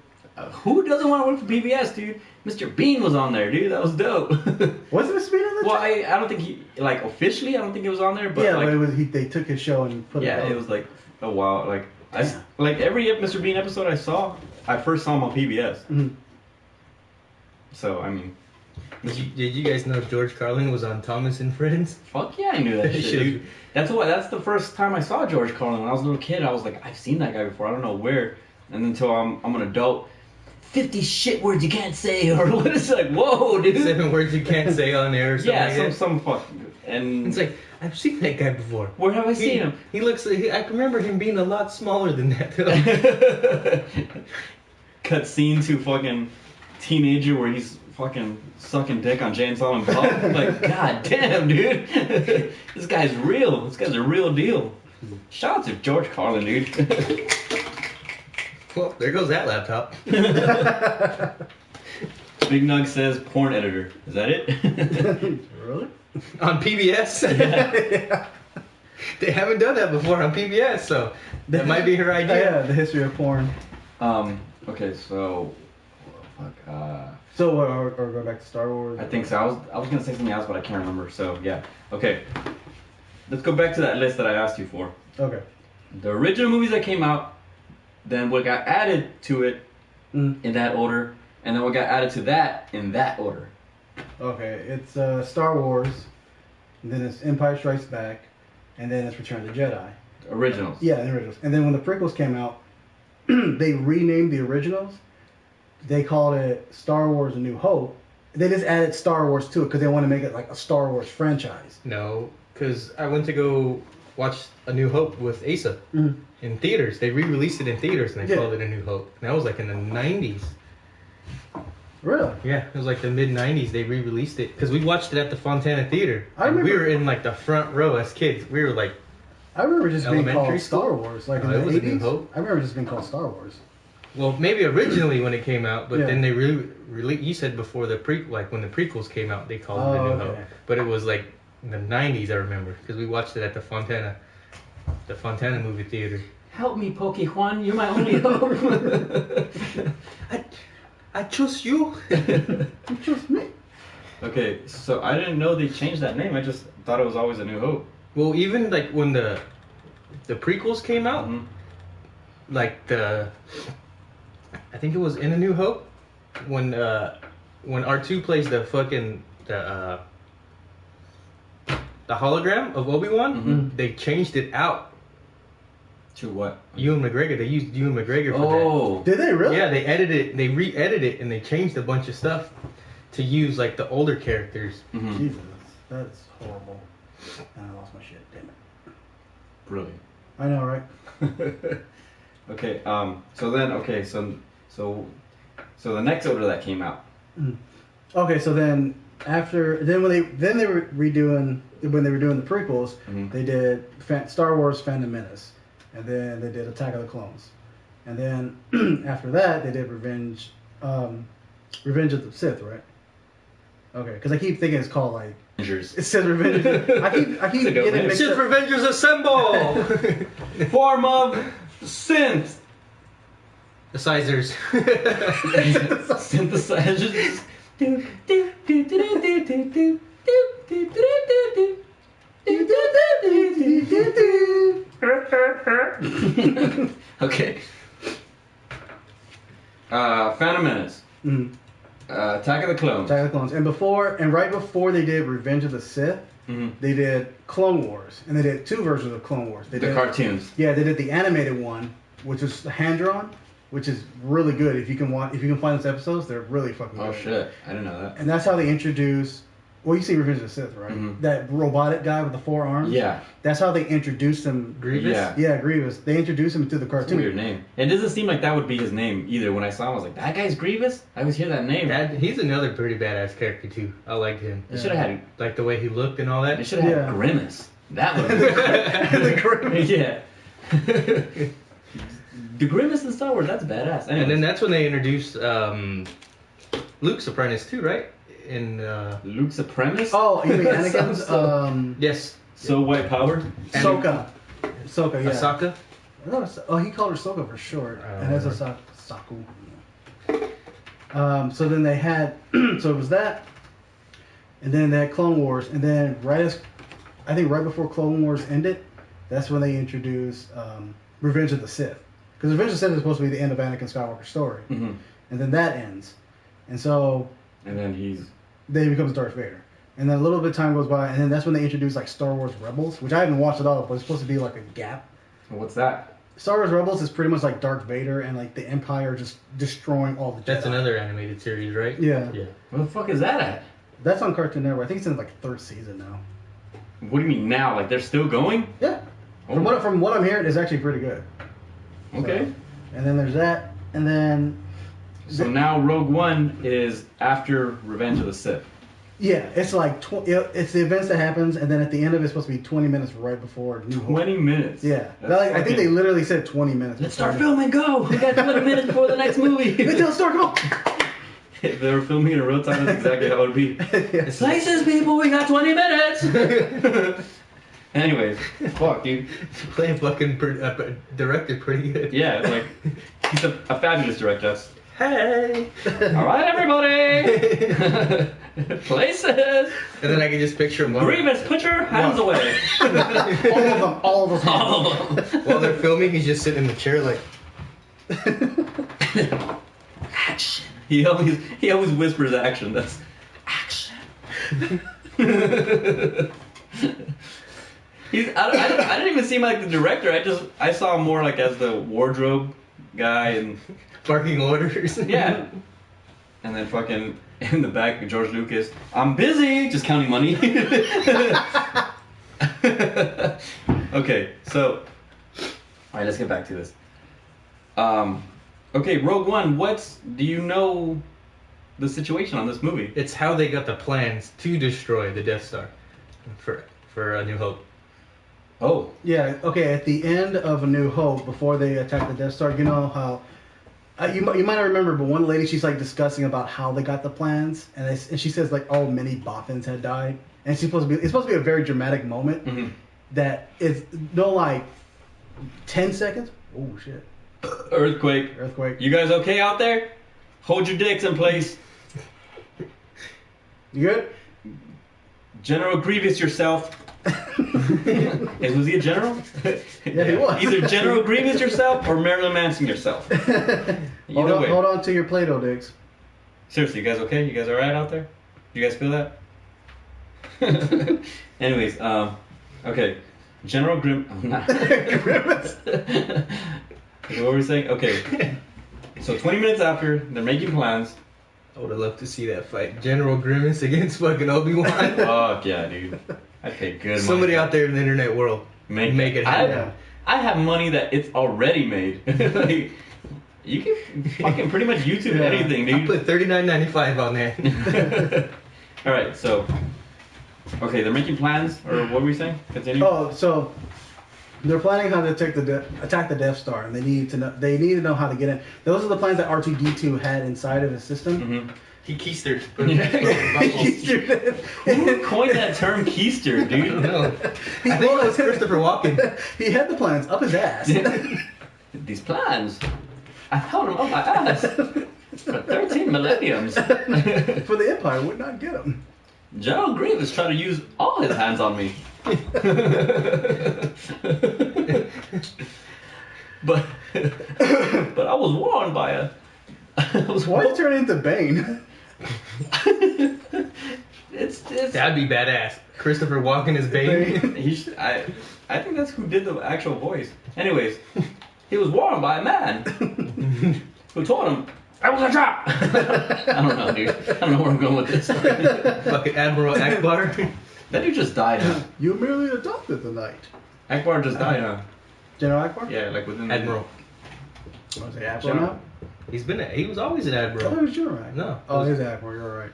Who doesn't want to work for PBS, dude? Mr. Bean was on there, dude. That was dope. Wasn't Mr. Bean on that? Well, I don't think he officially. I don't think it was on there, but yeah, like, but it was they took his show and put yeah, it. it was like a while. Like Yeah. like every Mr. Bean episode I saw, I first saw him on PBS. Mhm. So I mean, Did you guys know George Carlin was on Thomas and Friends? fuck yeah, I knew that shit, Should've- dude. That's the first time I saw George Carlin when I was a little kid. I was like, I've seen that guy before. I don't know where. And until I'm an adult. 50 shit words you can't say, or what is it? Like, whoa, dude. 7 words you can't say on air or something Yeah, like that. some fucking. And It's like, I've seen that guy before. where have I seen him? He looks like, I can remember him being a lot smaller than that. Cut scene to fucking teenager where he's fucking sucking dick on Jane Silent Bob. Like, god damn, dude. This guy's real. This guy's a real deal. Shout out to George Carlin, dude. Well, there goes that laptop. Big Nug says porn editor. Is that it? Really? On PBS? Yeah. They haven't done that before on PBS, so that might be her idea. Yeah, the history of porn. Okay, so fuck. So, or go back to Star Wars. I think so. I was gonna say something else, but I can't remember. So yeah. Okay. Let's go back to that list that I asked you for. Okay. The original movies that came out, then what got added to it in that order, and then what got added to that in that order. Okay, it's Star Wars, and then it's Empire Strikes Back, and then it's Return of the Jedi. Originals. Yeah, the originals. And then when the prequels came out, they renamed the originals. They called it Star Wars: A New Hope. They just added Star Wars to it because they want to make it like a Star Wars franchise. No, because I went to go watch A New Hope with Asa in theaters. They re-released it in theaters and they called it A New Hope. And that was like in the 90s. Really? Yeah, it was like the mid-90s they re-released it. Because we watched it at the Fontana Theater. I And we remember- were in like the front row as kids. We were like, I remember just being Elementary called school? Star Wars, like No, in it the was A New 80s. Hope. I remember just being called Star Wars. well, maybe originally when it came out, but Yeah. then they you said before like when the prequels came out, they called it A New Oh, Hope. okay. But it was like in the 90s, I remember. Because we watched it at the Fontana movie theater. Help me, Poke Juan. You're my only hope. I choose you. Just me. Okay, so I didn't know they changed that name. I just thought it was always A New Hope. Well, even like when the prequels came out, like I think it was in A New Hope when R2 plays the fucking the hologram of Obi-Wan, they changed it out. To what? Ewan McGregor. They used Ewan McGregor for Oh. Did they that. really? Yeah, they re-edited it, and they changed a bunch of stuff to use like the older characters. Jesus, that's horrible. And I lost my shit. Damn it. Brilliant. I know, right? Okay. So the next order that came out. Okay, so then when they were doing the prequels, they did Star Wars Phantom Menace, and then they did Attack of the Clones, and then after that they did Revenge of the Sith, right? Okay, because I keep thinking it's called like Avengers. it says Revenge. I keep getting mixed Sith up. Revengers assemble! Form of synth. Decisors. Synthesizers. Okay. Phantom Menace. Mhm. Attack of the Clones. Attack of the Clones, and right before they did Revenge of the Sith, they did Clone Wars, and they did 2 versions of Clone Wars. They did cartoons. Yeah, they did the animated one, which is hand drawn, which is really good. If you can find those episodes, they're really fucking good. Oh shit, I didn't know that. And that's how they introduce. Well, you see Revenge of the Sith, right? That robotic guy with the 4 arms. Yeah. That's how they introduced him. Grievous? Yeah, Grievous. They introduced him to the That's a cartoon. weird name. It doesn't seem like that would be his name either. When I saw him, I was like, that guy's Grievous? I always hear that name. He's another pretty badass character too. I liked him. They should have had. Like the way he looked and all that. They should have had Yeah. Grimace. That would. The Grimace. Yeah. The Grimace in Star Wars. That's badass. And then that's when they introduced Luke's apprentice too, right? In Luke's apprentice. Oh, you mean That Anakin's? sounds yes, So white power. Sokka. Sokka, yeah. Ahsoka. I thought he called her Sokka for short. And that's Saku. So then they had, so it was that, and then they had Clone Wars, and then right before Clone Wars ended, that's when they introduced Revenge of the Sith. Because Revenge of the Sith is supposed to be the end of Anakin Skywalker's story. And then that ends. And so And then then he becomes Darth Vader. And then a little bit of time goes by, and then that's when they introduce like Star Wars Rebels, which I haven't watched at all, but it's supposed to be like a gap. What's that? Star Wars Rebels is pretty much like Darth Vader and like the Empire just destroying all the Jedi. That's another animated series, right? Yeah. Yeah. Where the fuck is that at? That's on Cartoon Network. I think it's in like 3rd season now. What do you mean now? Like they're still going? Yeah. Oh. From what I'm hearing, it's actually pretty good. Okay. So, and then there's that, and then So now Rogue One is after Revenge of the Sith. yeah, it's like it's the events that happens, and then at the end of it, it's supposed to be 20 minutes right before New Hope. 20 minutes. Yeah, That's I think they literally said 20 minutes. Let's start filming. Go. We got 20 minutes before the next movie. Let's start go. If they were filming in real time, that's exactly how it would be. Yeah. Slices, people. We got 20 minutes. Anyways, fuck, dude. Playing fucking directed pretty good. Yeah, like he's a fabulous director. Hey. All right, everybody. Places. And then I can just picture him Grievous, put your hands away. all of those. All of them. while they're filming. He's just sitting in the chair like. Action. He always whispers action. That's action. I didn't even see him like the director. I saw him more like as the wardrobe guy and Barking orders. yeah. And then fucking in the back, George Lucas. I'm busy, just counting money. Okay, so all right, let's get back to this. Okay, Rogue One. Do you know the situation on this movie? It's how they got the plans to destroy the Death Star for A New Hope. Oh. Yeah. Okay. At the end of A New Hope, before they attack the Death Star, you know how. You might not remember, but one lady, she's like discussing about how they got the plans, and she says like, "Oh, many Bothans had died," and it's supposed to be a very dramatic moment. Mm-hmm. That is no like 10 seconds. Oh shit! Earthquake. Earthquake. You guys okay out there? Hold your dicks in place. You good? General Grievous yourself. Hey, was he a general? Yeah, he was. Either General Grievous yourself or Marilyn Manson yourself. Either way. Hold on to your Play-Doh dicks. Seriously, you guys okay? You guys alright out there? You guys feel that? Anyways, okay. General Grimace. Okay, what were we saying? Okay. So 20 minutes after, they're making plans. I would have loved to see that fight. General Grimace against fucking Obi-Wan. Fuck yeah, dude. I'd pay good money. Somebody out there in the internet world. Make it happen. I have money that it's already made. Like, You can fucking pretty much YouTube anything, dude. I put $39.95 on that. All right, so okay, they're making plans, or what were we saying? Continue. Oh, so they're planning how to attack the Death Star, and they need to know how to get in. Those are the plans that R2D2 had inside of his system. Mm-hmm. He keistered. Who coined that term keister, dude? I don't know. I think it was Christopher Walken. He had the plans up his ass. These plans, I held them up my ass for 13 millenniums. For the Empire would not get him. General Grievous tried to use all his hands on me. but I was warned by a... Why you turn into Bane? it's That'd be badass. Christopher Walken is Bane. I think that's who did the actual voice. Anyways, he was warned by a man who told him, I was a trap. I don't know, dude. I don't know where I'm going with this. Fucking Admiral Akbar. That dude just died, huh? You merely adopted the knight. Akbar just died, huh? General Akbar? Yeah, like within Admiral. Was he Admiral now? He was always an I Admiral. thought it was General. No. Oh, it is Admiral. You're right.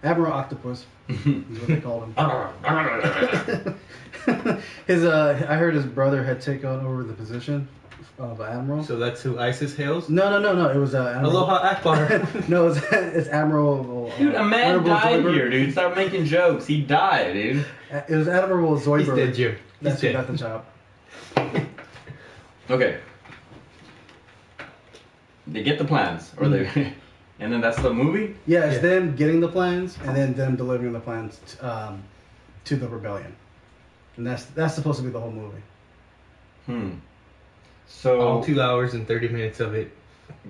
Admiral Octopus is what they called him. I heard his brother had taken over the position of Admiral. So that's who ISIS hails? No. It was Admiral. Aloha Akbar. No, it's Admiral. Dude, a man Admiral died Zoidberg. here, dude. Start making jokes. He died, dude. It was Admiral Zoidberg. He's dead, Jim. That's He's who dead. got the job. Okay. They get the plans, or they, and then that's the movie. Yeah, it's them getting the plans and then them delivering the plans to the rebellion, and that's supposed to be the whole movie. So All 2 hours and 30 minutes of it.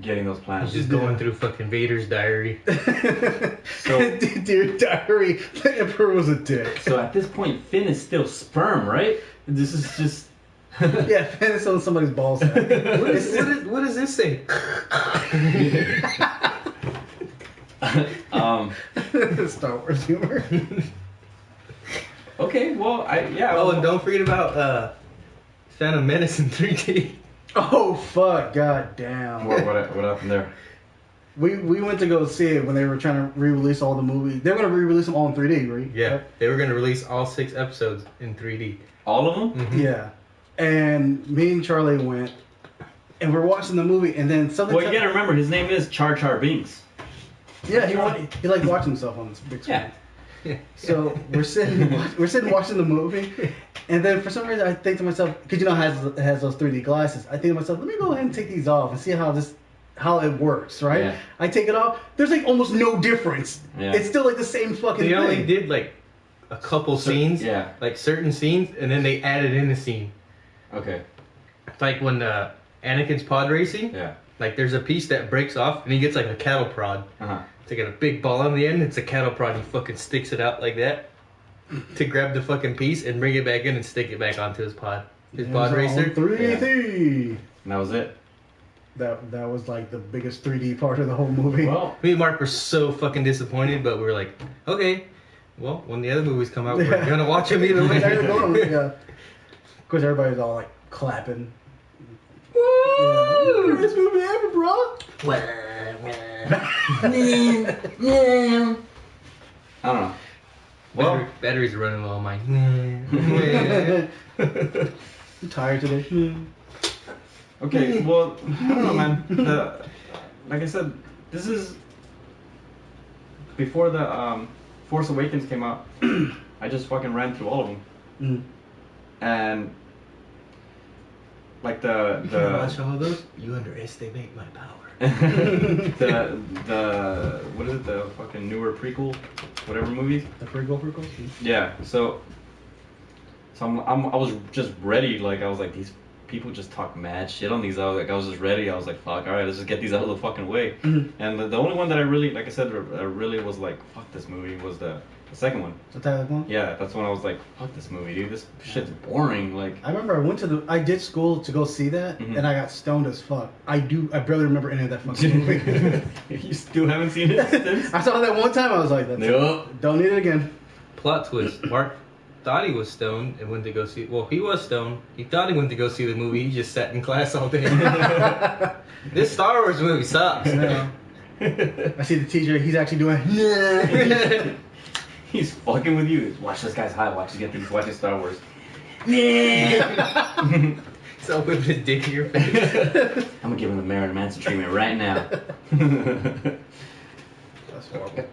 getting those plans. Just going through fucking Vader's diary. So Dear diary, the Emperor was a dick. So at this point, Finn is still sperm, right? This is just. Yeah, Finn is on somebody's balls. What does this say? Star Wars humor. Okay, well, Oh, and don't forget about Phantom Menace in 3D. Oh fuck! God damn. What happened there? We went to go see it when they were trying to re-release all the movies. They were gonna re-release them all in 3D, right? Yeah, they were gonna release all 6 episodes in 3D. All of them? Mm-hmm. Yeah. And me and Charlie went, and we're watching the movie, and then something. Well, you gotta remember, his name is Char Char Binks. Yeah, he liked watching himself on this big screen. Yeah. So we're sitting watching the movie, and then for some reason I think to myself, because you know it has those 3D glasses. I think to myself, let me go ahead and take these off and see how it works, right? Yeah. I take it off. There's like almost no difference. Yeah. It's still like the same fucking They thing. only did like a couple scenes, yeah. like certain scenes, and then they added in a scene. Okay. Like when Anakin's pod racing, Yeah. like there's a piece that breaks off, and he gets like a cattle prod. Uh-huh. It's like a big ball on the end. It's a cattle prod. He fucking sticks it out like that to grab the fucking piece and bring it back in and stick it back onto his pod. His pod racer. 3D. And that was it. That was like the biggest 3D part of the whole movie. Well, Me and Mark were so fucking disappointed, but we were like, okay, well, when the other movies come out, we're gonna watch them either way. Yeah. Of course, everybody's all like clapping. woo! Greatest movie ever, bro. I don't know. Well, Batteries are running low on mine. I'm tired today. okay, well, I don't know, man. Like I said, this is before the Force Awakens came out. I just fucking ran through all of them, and like Watch all those. You underestimate my power. the what is it? The fucking newer prequel, whatever movies. The prequel. Yeah. So I was just ready. Like I was like, these people just talk mad shit on these. I was just ready. I was like, fuck, all right, let's just get these out of the fucking way. And the only one that I really, like I said, I really was like, fuck this movie was the second one. The Tyler one? Yeah, that's when I was like, fuck this movie, dude. This shit's boring. Like, I remember I did school to go see that, and I got stoned as fuck. I barely remember any of that fucking movie. You still haven't seen it since? I saw that one time. I was like, that's Nope. it. Don't need it again. Plot twist. Mark thought he was stoned and went to go see. Well, he was stoned. He thought he went to go see the movie. He just sat in class all day. This Star Wars movie sucks. No. I see the teacher. He's actually doing. He's fucking with you. Watch this guy's high. Watch his watching Star Wars. So whipping his dick in your face. I'm gonna give him the Marilyn Manson treatment right now. That's horrible.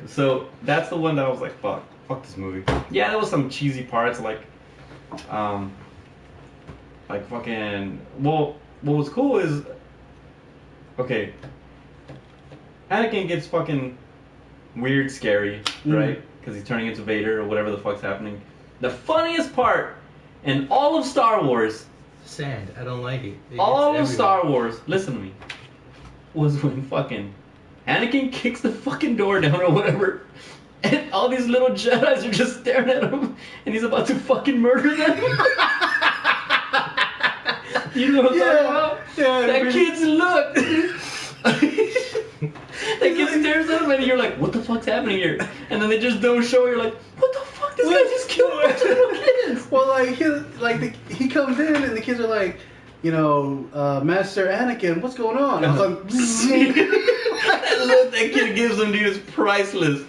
So that's the one that I was like, fuck this movie. Yeah, there was some cheesy parts like fucking. Well, what was cool is, okay, Anakin gets fucking weird, scary, right? Because he's turning into Vader or whatever the fuck's happening. The funniest part in all of Star Wars, Sand. I don't like it. all of Star Wars, listen to me, was when fucking Anakin kicks the fucking door down or whatever, and all these little Jedis are just staring at him, and he's about to fucking murder them. You know what I'm talking about? Yeah. That kid's look. That kid stares at him, and you're like, what the fuck's happening here? And then they just don't show. You're like, what the fuck? This guy just killed a bunch of little kids. Well, he comes in and the kids are like, Master Anakin, what's going on? I was like, That look that kid gives him, dude, is priceless.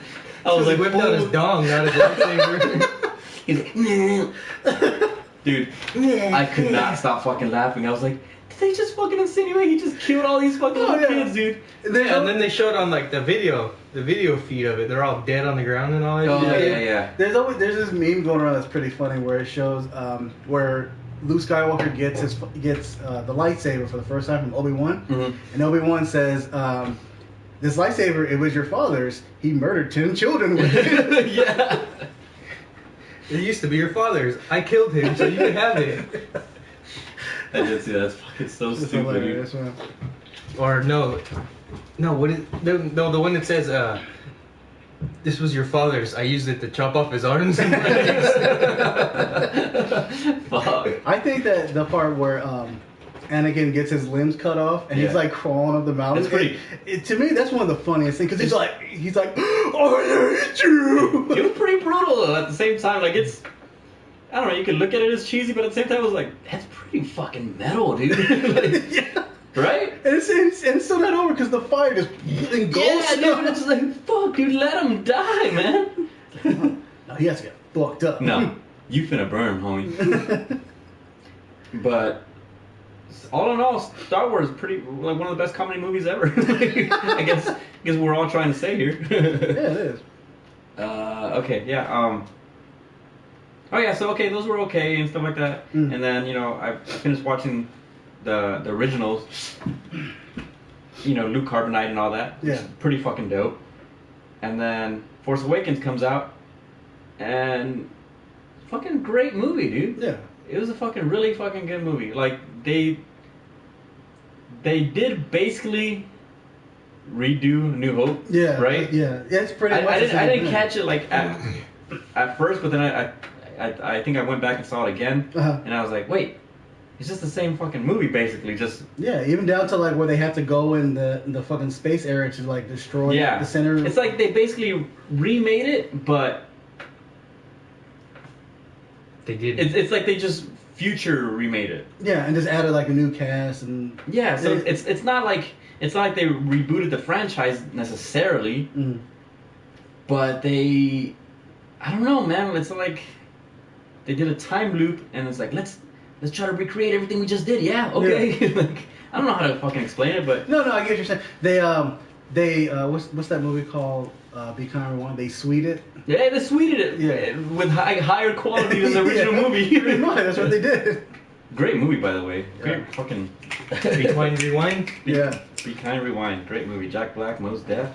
I was like, whipped out his dong, not his lightsaber. He's like, dude, I could not stop fucking laughing. I was like, did they just fucking insinuate he just killed all these fucking little kids, dude? Yeah, and then they showed on like the video feed of it. They're all dead on the ground and all that. Oh, shit. yeah. There's this meme going around that's pretty funny where it shows where Luke Skywalker gets the lightsaber for the first time from Obi-Wan, and Obi-Wan says, "This lightsaber, it was your father's. He murdered 10 children with it." Yeah. It used to be your father's. I killed him, so you can have it. I did see that. That's fucking so It's stupid, dude. hilarious, man. Or no, what is the one that says this was your father's. I used it to chop off his arms and legs. Fuck. I think that the part where Anakin gets his limbs cut off and he's like crawling up the mountain. That's pretty. To me, that's one of the funniest things because he's like, I hate you. It was pretty brutal though. At the same time, like it's, I don't know. You could look at it as cheesy, but at the same time, it was like that's pretty fucking metal, dude. Like, Yeah. right? And it's still not over because the fire just engulfs Yeah, dude. him. It's just like fuck, dude. Let him die, man. No, he has to get fucked up. No, you finna burn, homie. But all in all, Star Wars is pretty like one of the best comedy movies ever. I guess we're all trying to say here. Yeah, it is. Okay, yeah. Oh yeah, so okay, those were okay and stuff like that. And then I finished watching the originals. Luke Carbonite and all that. Which is pretty fucking dope. And then Force Awakens comes out, and fucking great movie, dude. Yeah. It was a fucking really fucking good movie. Like they did basically redo New Hope. Yeah. Right. Yeah. It's pretty. Much I the same didn't thing. catch it like at first, but then I think I went back and saw it again, and I was like, wait, it's just the same fucking movie basically. Just even down to like where they have to go in the fucking space area to like destroy the center. It's like they basically remade it, but They did. it's like they just future remade it. Yeah, and just added like a new cast and. Yeah, so it's not like they rebooted the franchise necessarily, but I don't know, man. It's like they did a time loop, and it's like let's try to recreate everything we just did. Yeah, okay. Yeah. Like I don't know how to fucking explain it, but No, I get what you're saying. They what's that movie called? Be Kind Rewind. They sweet it. yeah, they sweeted it with higher quality than the original movie. Pretty much, that's what they did. Great movie, by the way. Great fucking. Rewind. Yeah. Be Kind, Rewind. Great movie. Jack Black, Mos Def.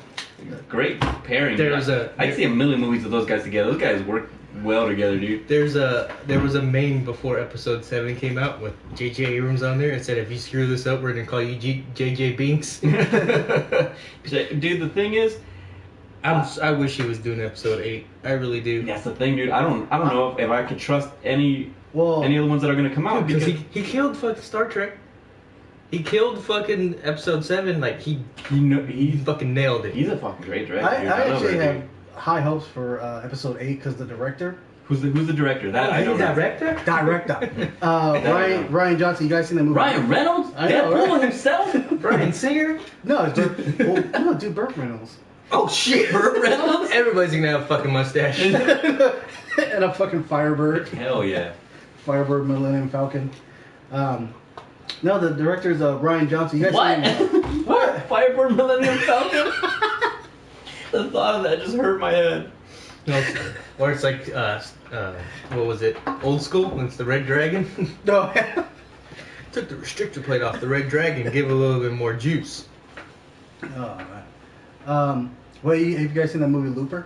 Great pairing. I'd see a million movies with those guys together. Those guys work well together, dude. There was a meme before Episode 7 came out with J.J. Abrams on there and said, if you screw this up, we're gonna call you J.J. Binks. Dude, the thing is, I wish he was doing Episode 8. I really do. that's the thing, dude. I don't know if I could trust any other ones that are gonna come out Because he killed fucking Star Trek. He killed fucking Episode 7. Like he fucking nailed it. he's a fucking great director. I dude. I love actually that have dude. high hopes for episode 8 because the director. Who's the director? That I don't know. Director. Ryan Johnson. You guys seen that movie? Ryan Reynolds? I know, Deadpool right? himself? Bryan Singer? No, it's dude, Burt Reynolds. Oh shit, Burt Reynolds? Everybody's gonna have a fucking mustache. And a fucking Firebird. Hell yeah. Firebird Millennium Falcon. No, the director is Ryan Johnson. You guys What? seen- What? Firebird Millennium Falcon? The thought of that just hurt my head. No, or it's like, what was it? Old school? When it's the Red Dragon? No. Took the restrictor plate off the Red Dragon, give it a little bit more juice. Oh man. Well, have you guys seen that movie Looper?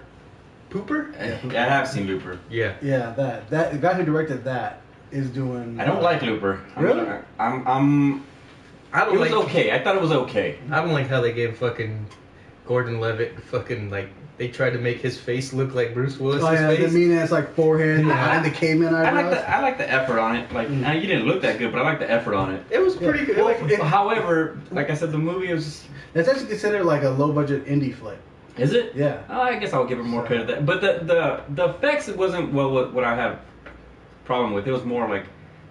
Pooper? Yeah, I have seen Looper. Yeah. Yeah, that the guy who directed that is doing. I don't like Looper. Really? I It don't was like. okay. I thought it was okay. I don't like how they gave fucking Gordon Levitt fucking like they tried to make his face look like Bruce Willis's Oh yeah, face. the mean ass like forehead and the caveman eyebrows. I like the effort on it. Like, you didn't look that good, but I like the effort on it. It was pretty good. Well, Like, However, like I said, the movie was. That's actually considered like a low budget indie flick. Is it? Yeah. Oh, I guess I'll give it more credit. But the effects it wasn't what I have problem with. It was more like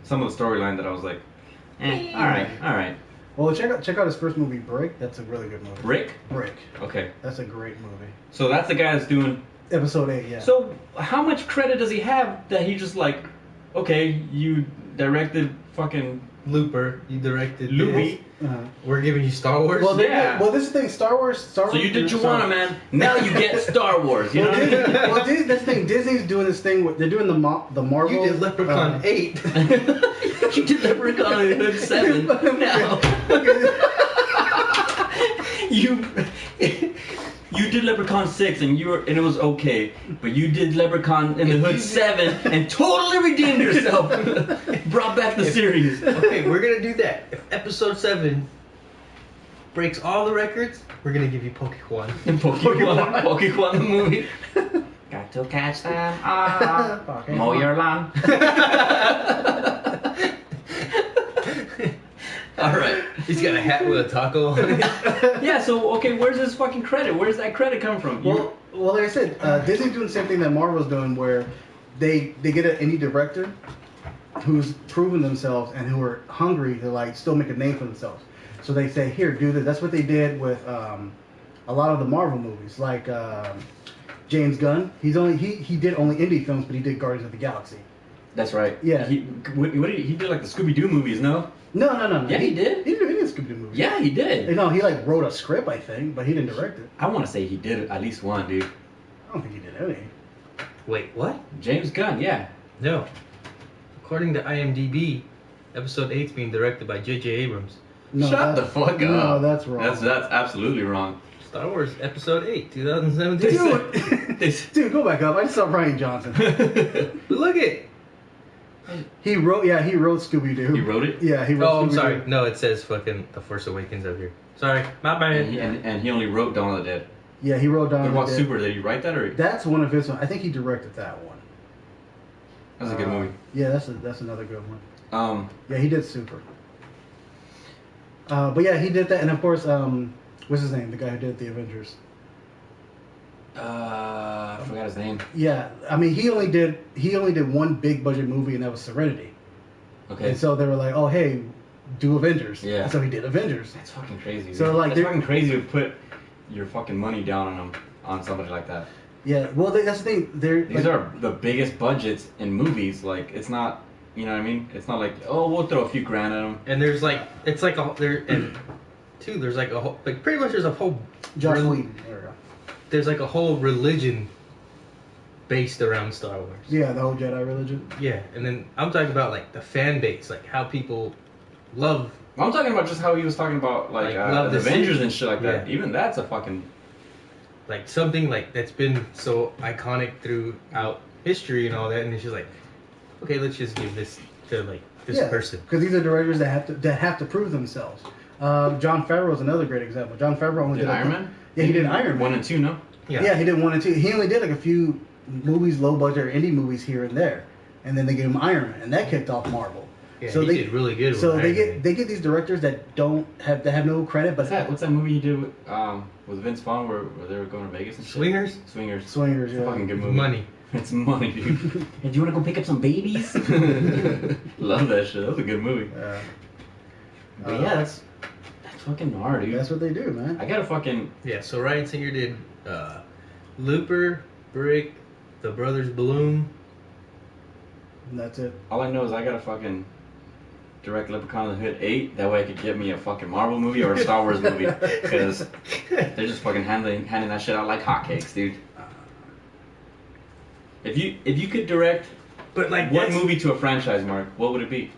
some of the storyline that I was like, all right. Well, check out his first movie, Brick. That's a really good movie. Rick? Brick. Okay. That's a great movie. So that's the guy that's doing. Episode 8, yeah. So how much credit does he have that he just like, okay, you directed fucking Looper, you directed Loopy. Uh-huh. We're giving you Star Wars. Well, Yeah. well, this is the thing. Star Wars. So you did Juana, man. Now you get Star Wars. You know what I mean? This thing. Disney's doing this thing. They're doing the Marvel. You did Leprechaun 8. You did Leprechaun in Hood 7. Now. You did Leprechaun 6 and it was okay, but you did Leprechaun in the Hood 7 and totally redeemed yourself. Brought back the series. Okay, we're gonna do that. If episode 7 breaks all the records, we're gonna give you Pokemon. Pokemon the movie. Got to catch them all. Mow your lawn. Alright. He's got a hat with a taco on it. Yeah, so, okay, where's his fucking credit? Where's that credit come from? Well, like I said, Disney's doing the same thing that Marvel's doing, where they get an indie director who's proven themselves and who are hungry to like still make a name for themselves. So they say, here, do this. That's what they did with a lot of the Marvel movies, like James Gunn. He did only indie films, but he did Guardians of the Galaxy. That's right. Yeah. He did like the Scooby-Doo movies, no? No. Yeah, he did. He did Scooby-Doo movies. Yeah, he did. No, he like wrote a script, I think, but he didn't direct it. I want to say he did at least one, dude. I don't think he did any. Wait, what? James Gunn, yeah. No. According to IMDb, episode 8's being directed by J.J. Abrams. No, Shut the fuck up. No, that's wrong. That's absolutely wrong. Star Wars episode 8, 2017. Dude, go back up. I just saw Ryan Johnson. Look it. He wrote Scooby-Doo. He wrote it? Yeah, he wrote Oh, I'm Scooby-Doo. sorry. No, it says fucking The Force Awakens up here. Sorry, my bad. And he only wrote Dawn of the Dead. Yeah, he wrote down. What about Super? Did he write that or? That's one of his. I think he directed that one. That's a good movie. Yeah, that's another good one. Yeah, he did Super. But yeah, he did that, and of course, what's his name? The guy who did the Avengers. I forgot his name. Yeah, I mean, he only did one big budget movie, and that was Serenity. Okay. And so they were like, oh hey, do Avengers. Yeah. And so he did Avengers. That's fucking crazy. So, dude. like, that's fucking crazy to put your fucking money down on somebody like that. Yeah, well, that's the thing. These are the biggest budgets in movies. Like, it's not, you know what I mean? It's not like, oh, we'll throw a few grand at them. And there's like, it's like a there and two. There's like a whole, like pretty much there's a whole. Josh Whedon. There we go. There's like a whole religion based around Star Wars. Yeah, the whole Jedi religion. Yeah, and then I'm talking about like the fan base, like how people love. I'm talking about just how he was talking about like love the the Avengers series. and shit like that. Yeah. Even that's a fucking. Like something like that's been so iconic throughout history and all that, and it's just like, okay, let's just give this to like this person. Because these are directors that have to prove themselves. Jon Favreau is another great example. Jon Favreau only Did did Iron Man? Yeah, he did Iron Man. 1 and 2, no? Yeah, he did 1 and 2. He only did like a few movies, low budget or indie movies here and there, and then they gave him Iron Man, and that kicked off Marvel. Yeah, so he they did really good. So with they Iron get these directors that have no credit, but What's that movie you did with Vince Vaughn where they were going to Vegas and shit? Swingers. Swingers. Swingers. It's Yeah. a fucking good movie. Money. It's money, dude. Hey, do you want to go pick up some babies? Love that shit. That was a good movie. Yeah. But yeah, that's fucking are, dude. That's what they do, man. I gotta fucking. Yeah, so Ryan Singer did Looper, Brick, The Brothers Bloom. And that's it. All I know is I gotta fucking direct Leprechaun in the Hood 8. That way I could get me a fucking Marvel movie or a Star Wars movie. Because they're just fucking handing that shit out like hotcakes, dude. If you could direct But like one movie to a franchise, Mark, what would it be?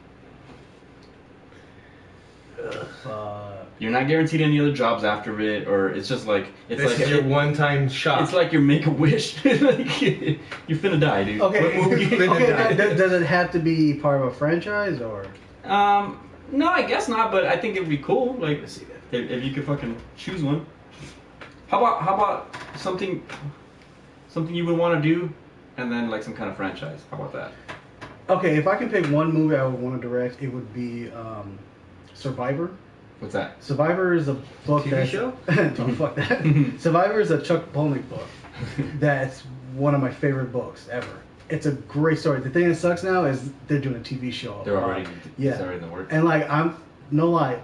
You're not guaranteed any other jobs after it, or it's just like it's like your one-time shot. It's like your Make-A-Wish. Like, you're finna die, dude. Okay. What movie? Okay. Does it have to be part of a franchise or? No, I guess not. But I think it'd be cool. Like, if you could fucking choose one. How about something you would want to do, and then like some kind of franchise? How about that? Okay, if I can pick one movie I would want to direct, it would be Survivor. What's that? Survivor is a book TV show? Don't fuck that. Survivor is a Chuck Palahniuk book. That's one of my favorite books ever. It's a great story. The thing that sucks now is they're doing a TV show. They're already yeah. It's already in the works. And like I'm no lie,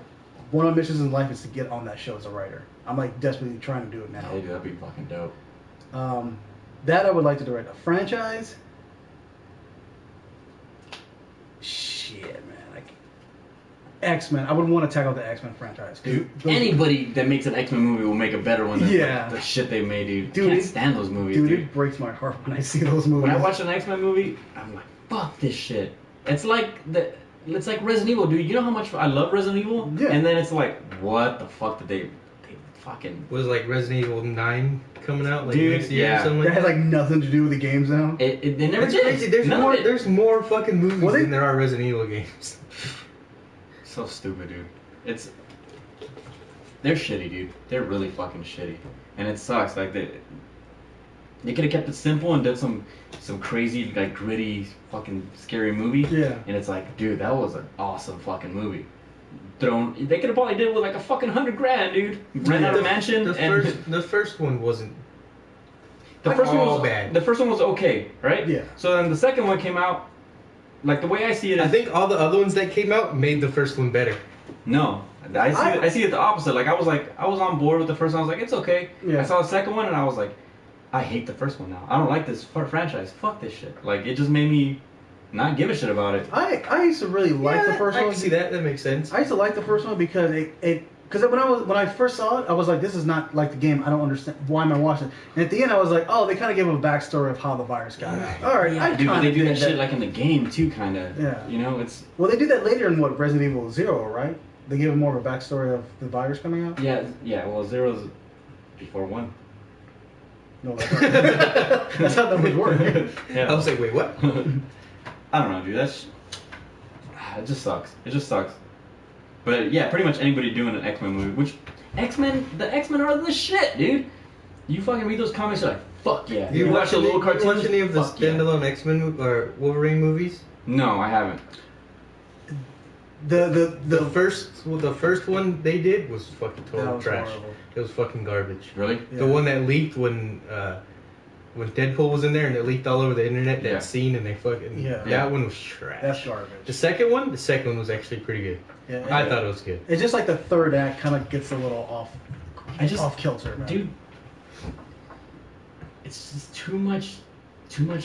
one of my missions in life is to get on that show as a writer. I'm like desperately trying to do it now. Hey, dude, that'd be fucking dope. That I would like to direct. A franchise. Shit, man. Like X-Men. I would want to tackle the X-Men franchise. Dude, anybody that makes an X-Men movie will make a better one than like, the shit they made, dude. I can't stand those movies, dude. It breaks my heart when I see those movies. When I watch an X-Men movie, I'm like, fuck this shit. It's like Resident Evil, dude. You know how much I love Resident Evil? Yeah. And then it's like, what the fuck did they fucking... Was like Resident Evil 9 coming out like Dude, next year yeah. or something? That had like nothing to do with the games now. They never It's did. crazy. There's more fucking movies than there are Resident Evil games. So stupid, dude. They're shitty, dude. They're really fucking shitty, and it sucks. Like they could have kept it simple and done some crazy, like gritty, fucking scary movie. Yeah. And it's like, dude, that was an awesome fucking movie. They could have probably did it with like a fucking $100,000, dude. Rent out a mansion. The first one wasn't. The first one was bad. The first one was okay, right? Yeah. So then the second one came out. Like the way I see it is, I think all the other ones that came out made the first one better. No, I see it the opposite. Like I was on board with the first one. I was like, it's okay. Yeah. I saw the second one and I was like, I hate the first one now. I don't like this franchise. Fuck this shit. Like it just made me not give a shit about it. I used to really like the first I one. can see that. That makes sense. I used to like the first one because because when I first saw it, I was like, this is not like the game. I don't understand. Why am I watching it? And at the end, I was like, oh, they kind of gave a backstory of how the virus got out. All right, Yeah, dude, but they do that shit like in the game too, kind of. Yeah. You know, it's. Well, they did that later in Resident Evil 0, right? They gave more of a backstory of the virus coming out. Yeah. Well, 0's before 1. No, that's how numbers work. Yeah. I was like, wait, what? I don't know, dude. It just sucks. It just sucks. But yeah, pretty much anybody doing an X-Men movie, which the X-Men are the shit, dude. You fucking read those comics, you're like, fuck yeah. You watch the little cartoons? You watch any of the Fuck yeah. standalone X-Men or Wolverine movies? No, I haven't. The first one they did was fucking total trash. Horrible. It was fucking garbage. Really? Yeah. The one that leaked when Deadpool was in there and it leaked all over the internet, that Yeah. scene, and they fucking Yeah. that one was trash. That's garbage. The second one was actually pretty good. Yeah, I thought it was good. It's just like the third act kind of gets a little off kilter, man. Dude, it's just too much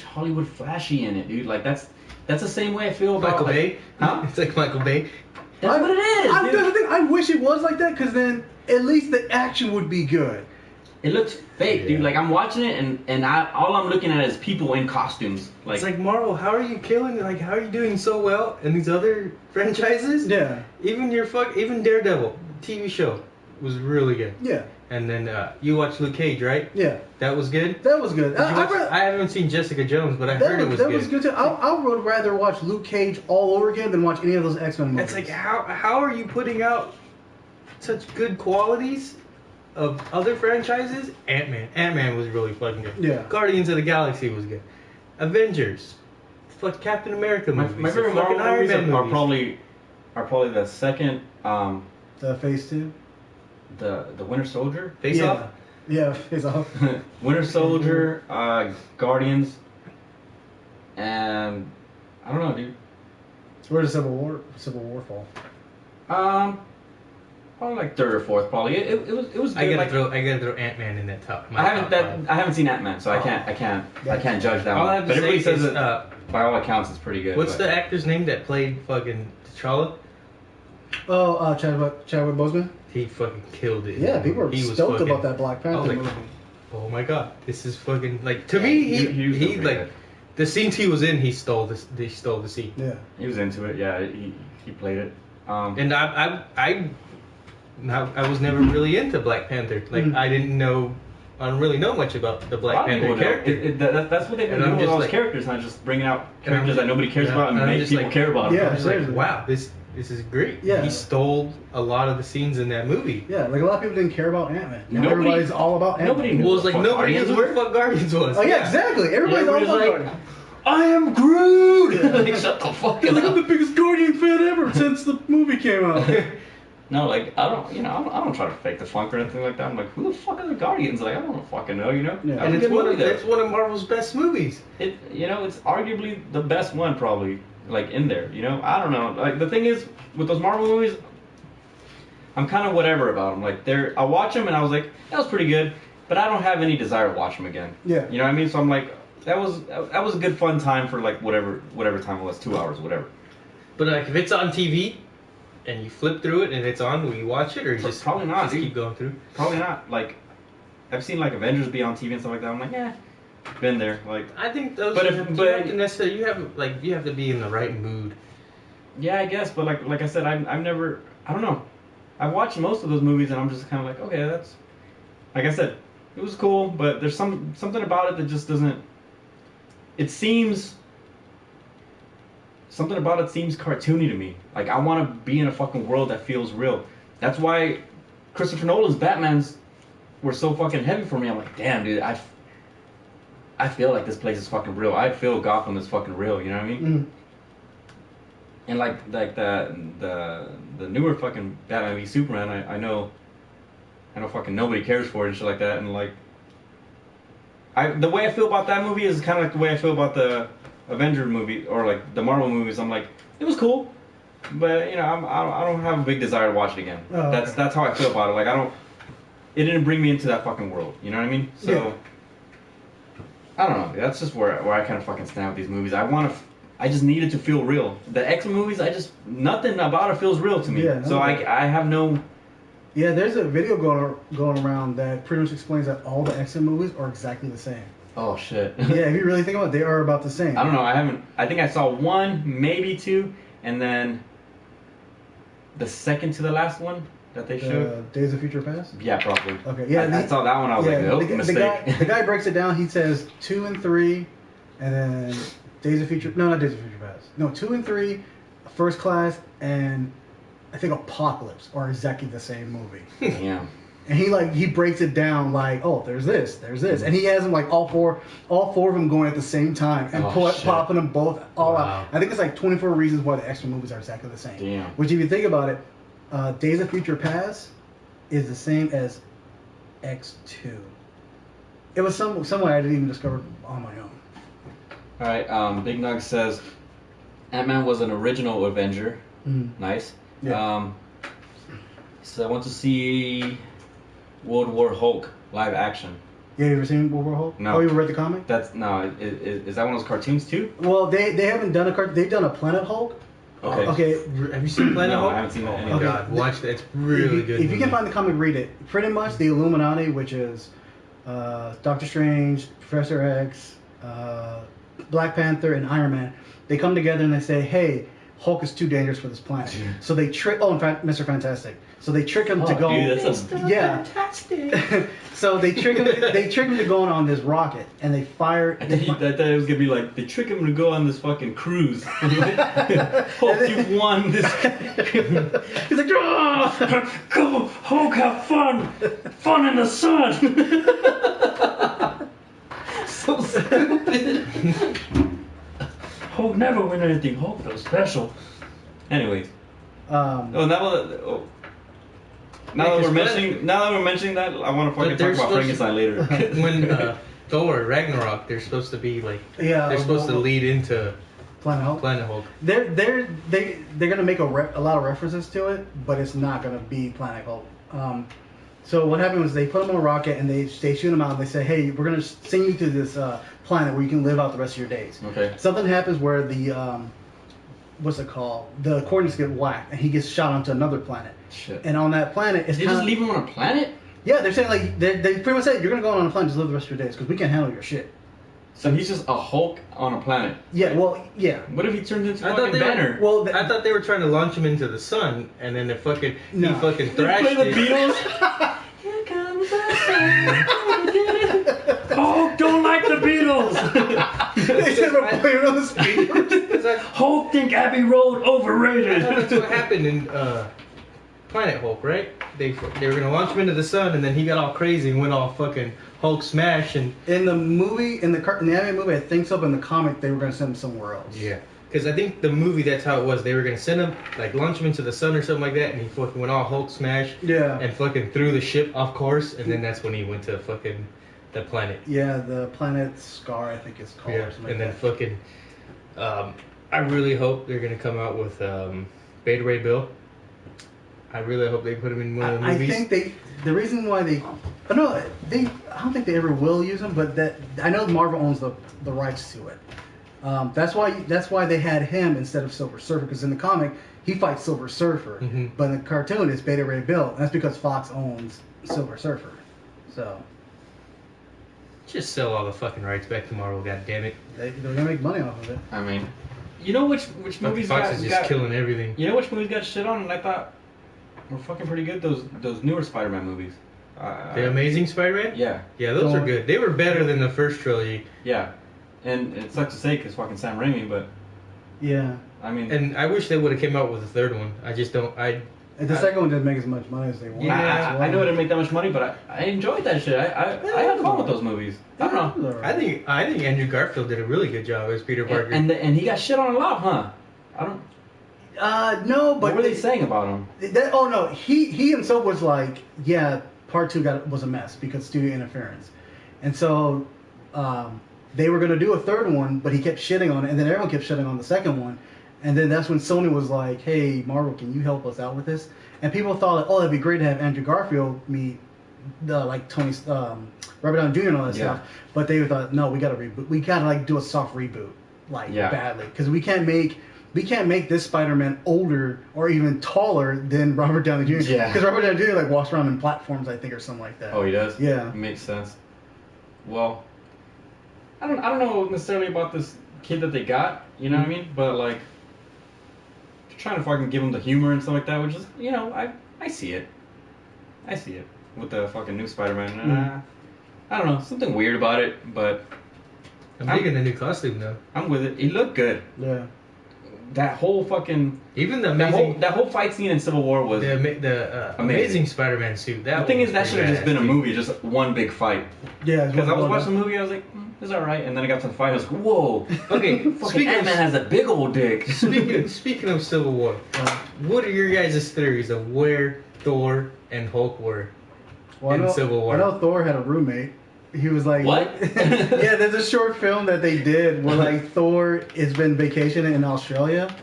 Hollywood flashy in it, dude. Like that's the same way I feel about Michael Bay? Huh? It's like Michael Bay. That's what it is. That's Dude. the thing. I wish it was like that because then at least the action would be good. It looks fake, dude. Like I'm watching it and all I'm looking at is people in costumes. Like, It's like, Marvel, how are you killing? Like, how are you doing so well in these other franchises? Yeah. Even Daredevil TV show was really good. Yeah. And then you watched Luke Cage, right? Yeah. That was good. That was good. I haven't seen Jessica Jones, but I heard it was that good. was good too. I would rather watch Luke Cage all over again than watch any of those X-Men movies. It's like, how are you putting out such good qualities of other franchises? Ant-Man was really fucking good. Yeah. Guardians of the Galaxy was good. Avengers, fuck Captain America movies. my favorite fucking Marvel Iron movies Man are probably the second the Phase 2. the Winter Soldier. Face Off. Yeah, Face Off. Winter Soldier, Guardians, and I don't know, dude. Where does Civil War fall? Probably like third or fourth. Probably it was good. I gotta like, throw Ant-Man in that top. I haven't seen Ant-Man, so I can't judge that All I one. have But to everybody say says is, that by all accounts it's pretty good. what's the actor's name that played fucking T'Challa? Oh, Chadwick Boseman. He fucking killed it. Yeah, people were stoked about that Black Panther like, movie. oh my god, this is fucking like to me. He like good. the scenes he was in. He stole this. They stole the scene. Yeah, He was into it. Yeah, he played it. And I was never really into Black Panther. Like I don't really know much about the Black Panther character. That's what they've been And I'm doing with just all the like- characters, not just bringing out And I'm characters that nobody cares about and and I'm make just people like- care about them. Yeah. I'm just like, seriously. wow, this is great. Yeah. He stole a lot of the scenes in that movie. yeah. Like a lot of people didn't care about Ant-Man. Now Nobody- everybody's all about Ant-Man. nobody knew. Well, it's like What nobody knew Guardians who the were? fuck Guardians was. Oh yeah, exactly. Everybody's all Everybody's about like, Guardians. I am Groot. Like, shut the fuck Like, I'm up. the biggest Guardian fan ever since the movie came out. No, like I don't try to fake the funk or anything like that. I'm like, who the fuck are the Guardians? Like I don't fucking know, you know. Yeah. That and was a it's good movie, though. it's one of Marvel's best movies. It's arguably the best one probably, like in there, you know. I don't know. Like the thing is with those Marvel movies, I'm kind of whatever about them. Like I watch them and I was like, that was pretty good, but I don't have any desire to watch them again. Yeah. You know what I mean? So I'm like, that was a good fun time for like whatever time it was, 2 hours, whatever. But like if it's on TV and you flip through it and it's on, will you watch it or you just Probably not, just dude. keep going through? Probably not. Like I've seen like Avengers be on TV and stuff like that. I'm like, yeah, been there. Like I think those. But But if- you but- have to necessarily you have to be in the right mood. yeah, I guess. But like I said, I've never. I don't know. I've watched most of those movies and I'm just kind of like, okay, that's. Like I said, it was cool, but there's something about it that just doesn't. It seems. Something about it seems cartoony to me. Like I want to be in a fucking world that feels real. That's why Christopher Nolan's Batmans were so fucking heavy for me. I'm like, damn, dude, I feel like this place is fucking real. I feel Gotham is fucking real. You know what I mean? Mm. And like the newer fucking Batman v Superman, I know fucking nobody cares for it and shit like that. And like, the way I feel about that movie is kind of like the way I feel about the Avenger movie or like the Marvel movies. I'm like, it was cool, but you know, I don't have a big desire to watch it again. Oh, okay. That's how I feel about it. Like it didn't bring me into that fucking world. You know what I mean? So Yeah. I don't know. That's just where I kind of fucking stand with these movies. I just needed to feel real. The X-Men movies, nothing about it feels real to me. Yeah, no. So I have no. Yeah, there's a video going around that pretty much explains that all the X-Men movies are exactly the same. Oh shit. Yeah, if you really think about it, they are about the same. I don't know. I think I saw one, maybe two, and then the second to the last one that they showed. Days of Future Past? Yeah, probably. Okay, yeah. I saw that one. I was like, nope, mistake. The guy breaks it down. He says 2 and 3, and then Days of Future. No, not Days of Future Past. No, 2 and 3, First Class, and I think Apocalypse are exactly the same movie. Damn. And he breaks it down like, oh, there's this, and he has them like all four of them going at the same time and popping them both all out. I think it's like 24 reasons why the X-Men movies are exactly the same. Damn. Which, if you think about it, Days of Future Past is the same as X2. It was some way I didn't even discover on my own. All right. Big Nug says Ant-Man was an original Avenger. Mm. Nice. Yeah. So I want to see World War Hulk live action. Yeah, you ever seen World War Hulk? No. Oh, you ever read the comic? Is that one of those cartoons too? Well, they haven't done a cartoon. They've done a Planet Hulk. Okay. Okay. Have you seen Planet No, Hulk? I haven't seen that. Oh my Okay. god, watch that. It's really good. If you can find the comic, read it. Pretty much the Illuminati, which is Doctor Strange, Professor X, Black Panther, and Iron Man, they come together and they say, hey, Hulk is too dangerous for this planet. So they trick. Oh, in fact, Mr. Fantastic. So they trick him to go. Dude, that's yeah. Fantastic. So they trick him. They trick him to go on this rocket, and they fire. I thought it was gonna be like they trick him to go on this fucking cruise. Hulk, you've won this. He's like, oh! Go, Hulk, have fun in the sun. So stupid. Hulk never win anything. Hulk feels special. Anyways, now that we're mentioning that, I want to fucking talk about Frankenstein later. When Thor Ragnarok, they're supposed to be like Yeah, they're supposed to lead into Planet Hulk. Planet Hulk. They're gonna make a lot of references to it, but it's not gonna be Planet Hulk. So what happened was they put him on a rocket and they shoot him out and they say, hey, we're gonna send you to this planet where you can live out the rest of your days. Okay. Something happens where the what's it called? The coordinates get whacked and he gets shot onto another planet. Shit. And on that planet, it's They just leave him on a planet? Yeah, they're saying like they pretty much say you're gonna go on a planet just live the rest of your days because we can't handle your shit. So he's just a Hulk on a planet. Yeah, well, yeah. What if he turns into I fucking Banner? I thought they were trying to launch him into the sun, and then he fucking They thrashed play the it. Beatles? Here comes the sun. Hulk don't like the Beatles. They should have played it on the speaker. Hulk think Abbey Road overrated. That's what happened in Planet Hulk, right? They were gonna launch him into the sun, and then he got all crazy and went all fucking Hulk smash. And in the movie, in the anime movie, I think so. But in the comic, they were gonna send him somewhere else. yeah, because I think the movie that's how it was. They were gonna send him launch him into the sun or something like that, and he fucking went all Hulk smash. Yeah. And fucking threw the ship off course, and then that's when he went to fucking the planet. Yeah, the planet Scar, I think it's called. Yeah, Or something and then like that. fucking, I really hope they're gonna come out with Beta Ray Bill. I really hope they put him in one of the movies. I think the reason why I don't think they ever will use him, but that I know Marvel owns the rights to it. That's why they had him instead of Silver Surfer, because in the comic he fights Silver Surfer, but in the cartoon it's Beta Ray Bill. And that's because Fox owns Silver Surfer. So Just sell all the fucking rights back to Marvel, goddammit. they're gonna make money off of it. I mean, you know which movies Fox got, is just got killing everything. You know which movies got shit on, and I thought were fucking pretty good. Those newer Spider-Man movies. The Amazing Spider-Man? Yeah. Yeah, those are good. They were better than the first trilogy. Yeah, and it sucks to say because fucking Sam Raimi, but Yeah. I mean, And I wish they would have came out with a third one. I just don't. And the second one didn't make as much money as they wanted. Yeah, I know it didn't make that much money, but I enjoyed that shit. I had fun with those movies. I don't know. I think Andrew Garfield did a really good job as Peter Parker. And he got shit on a lot, huh? I don't. No, but What were they saying about him? Oh no, he himself was like, yeah, part 2 was a mess because studio interference, and so they were gonna do a third one, but he kept shitting on it, and then everyone kept shitting on the second one, and then that's when Sony was like, hey, Marvel, can you help us out with this? And people thought like, oh, it'd be great to have Andrew Garfield meet Tony, Robert Downey Jr. and all that stuff, but they thought, no, we gotta reboot. We gotta do a soft reboot, badly, because we can't make this Spider-Man older or even taller than Robert Downey Jr. Yeah. Because Robert Downey Jr. walks around in platforms, I think, or something like that. Oh, he does. Yeah. Makes sense. Well, I don't know necessarily about this kid that they got. You know what I mean? But like, trying to fucking give him the humor and stuff like that, which is, I see it. I see it with the fucking new Spider-Man. I don't know, something weird about it, but I'm digging the new costume though. I'm with it. He looked good. Yeah. That whole fucking Even the that amazing whole fight scene in Civil War was the amazing Spider-Man suit. the thing is that should have just been a movie, just one big fight. Yeah. Because I was watching the movie, I was like, it's alright, and then I got to the fight, I was like, whoa. Okay, Fucking Ant-Man has a big old dick. Speaking of Civil War, what are your guys' theories of where Thor and Hulk were in Civil War? I know Thor had a roommate. He was like, What? Yeah, there's a short film that they did where Thor has been vacationing in Australia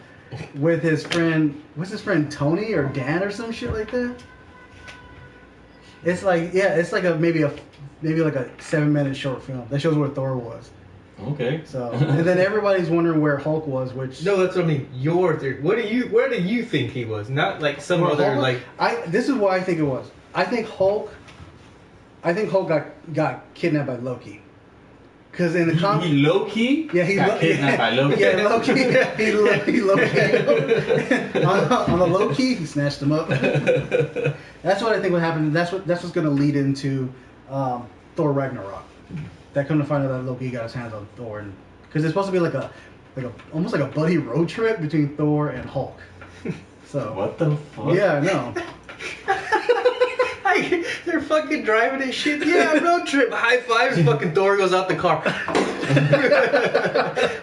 with his friend. What's his friend, Tony or Dan or some shit like that? It's like maybe like a 7-minute short film that shows where Thor was. Okay. So and then everybody's wondering where Hulk was, which No, that's what I mean. Your theory. Where do you think he was? Not like some where other Hulk, this is what I think it was. I think Hulk got kidnapped by Loki. Because in the comic, He low key. yeah, he got kidnapped by Loki. Yeah, Loki. He low key. on the low key, he snatched him up. That's what I think would happen. That's what's going to lead into Thor Ragnarok. That come to find out that Loki got his hands on Thor, because it's supposed to be like a almost like a buddy road trip between Thor and Hulk. So What the fuck? yeah, I know. they're fucking driving this shit. Yeah, road trip. High fives. Fucking Thor goes out the car.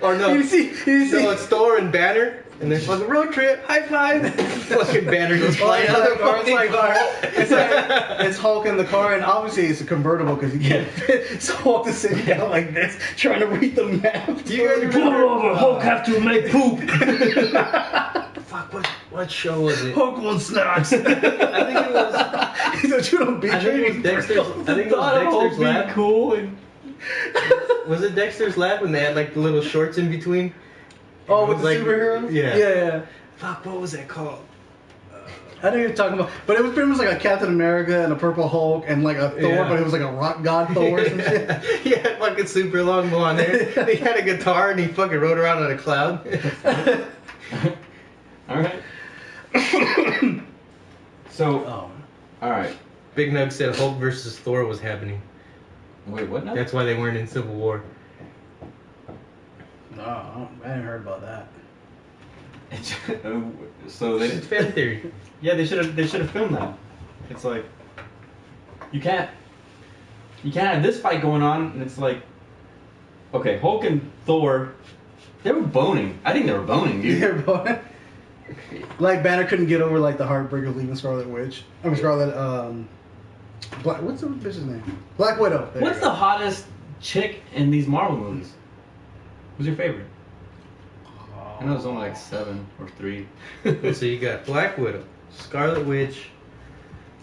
Or no. You see? No, it's Thor and Banner And then fucking road trip, high five. Fucking banner goes flying out of the Or it's like fucking car. it's Hulk in the car, and obviously it's a convertible because he can't fit. So Hulk is sitting down like this, trying to read the map. Do you guys Pull over, Hulk have to make poop. Fuck, what show was it? Hulk wants snacks. I think it was. He said, "You don't be I think it was Dexter's. I think it was Dexter's Lab. Cool and Was it Dexter's Lab when they had like the little shorts in between? Oh, It with was the like- superheroes? Yeah. Yeah. Fuck, what was that called? I know you're talking about, but it was pretty much like a Captain America and a Purple Hulk and like a Thor, Yeah. but it was like a rock god Thor or some shit. He had fucking super long blonde hair. He had a guitar and he fucking rode around on a cloud. all right. So, Oh. all right. Big Nug said Hulk versus Thor was happening. Wait, what now? That's why they weren't in Civil War. No, I haven't heard about that. So they It's fan theory. yeah they should have filmed that. It's like you can't have this fight going on and it's like okay, Hulk and Thor, they were boning. I think they were boning, dude. Yeah, boy. Like Banner couldn't get over like the heartbreak of leaving Scarlet Witch. I mean Scarlet. Black. What's the bitch's name? Black Widow. There What's you the go. hottest chick in these Marvel movies? Who's your favorite? I know there's only like 7 or 3. So you got Black Widow, Scarlet Witch.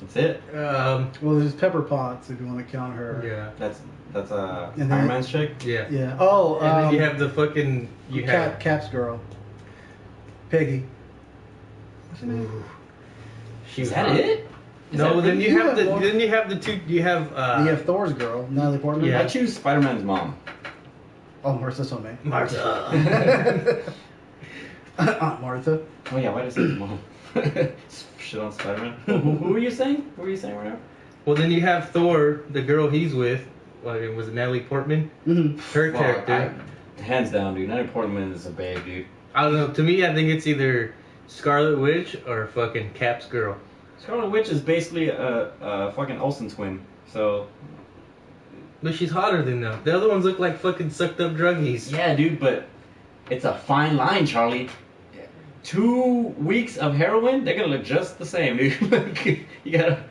That's it. Well, there's Pepper Potts if you want to count her. Yeah. That's And then- Iron Man's chick. Yeah. Yeah. Oh. And then you have the fucking Cap's girl. Peggy. What's her name? Ooh. She Is was that hot. it? Is No, that then it? you have more. the two. You have You have Thor's girl, Natalie Portman. Yeah. I choose Spider-Man's mom. Oh, Martha's on me. Martha. Aunt Martha. Oh yeah, why did I say his mom? Shit on Spider-Man. Who were you saying? Who were you saying right now? Well, then you have Thor, the girl he's with. What was it, Natalie Portman? Mm-hmm. Her Well, character. hands down, dude. Natalie Portman is a babe, dude. I don't know. To me, I think it's either Scarlet Witch or fucking Cap's girl. Scarlet Witch is basically a fucking Olsen twin. So But she's hotter than them. The other ones look like fucking sucked up druggies. yeah, dude, but it's a fine line, Charlie. 2 weeks of heroin, they're gonna look just the same, dude. Like, you gotta.